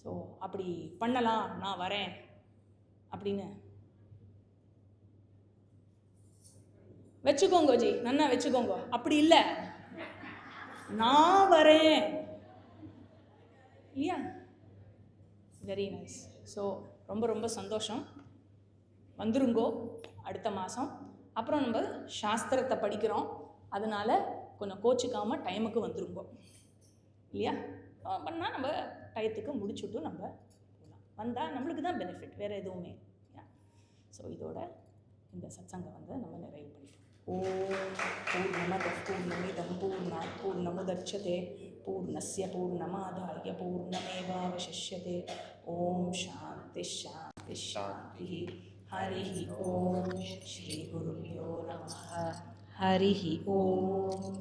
ஸோ அப்படி பண்ணலாம், நான் வரேன் அப்படின்னு வச்சுக்கோங்க ஜி, நன்னா வச்சுக்கோங்க. அப்படி இல்லை, நான் வரேன் இல்லையா? Very nice. ஸோ ரொம்ப ரொம்ப சந்தோஷம். வந்துருங்கோ அடுத்த மாதம். அப்புறம் நம்ம சாஸ்திரத்தை படிக்கிறோம், அதனால் கொஞ்சம் கோச்சிக்காமல் டைமுக்கு வந்துருங்கோ இல்லையா? பண்ணால் நம்ம டயத்துக்கு முடிச்சுட்டு நம்ம போகலாம். வந்தால் நம்மளுக்கு தான் பெனிஃபிட், வேறு எதுவுமே இல்லையா? ஸோ இதோட இந்த சத்சங்கம் நம்ம நிறைவு பண்ணிட்டோம். ஓம் பூர்ணமதః பூர்ணமிதம் பூர்ணாத் பூர்ணமுதச்யதே பூர்ணஸ்ய பூர்ணமாதாய பூர்ணமேவாவசிஷ்யதே. ஓம் சாந்தி சாந்தி சாந்தி. हरिः ओम श्री गुरुभ्यो नमः. हरिः ओम.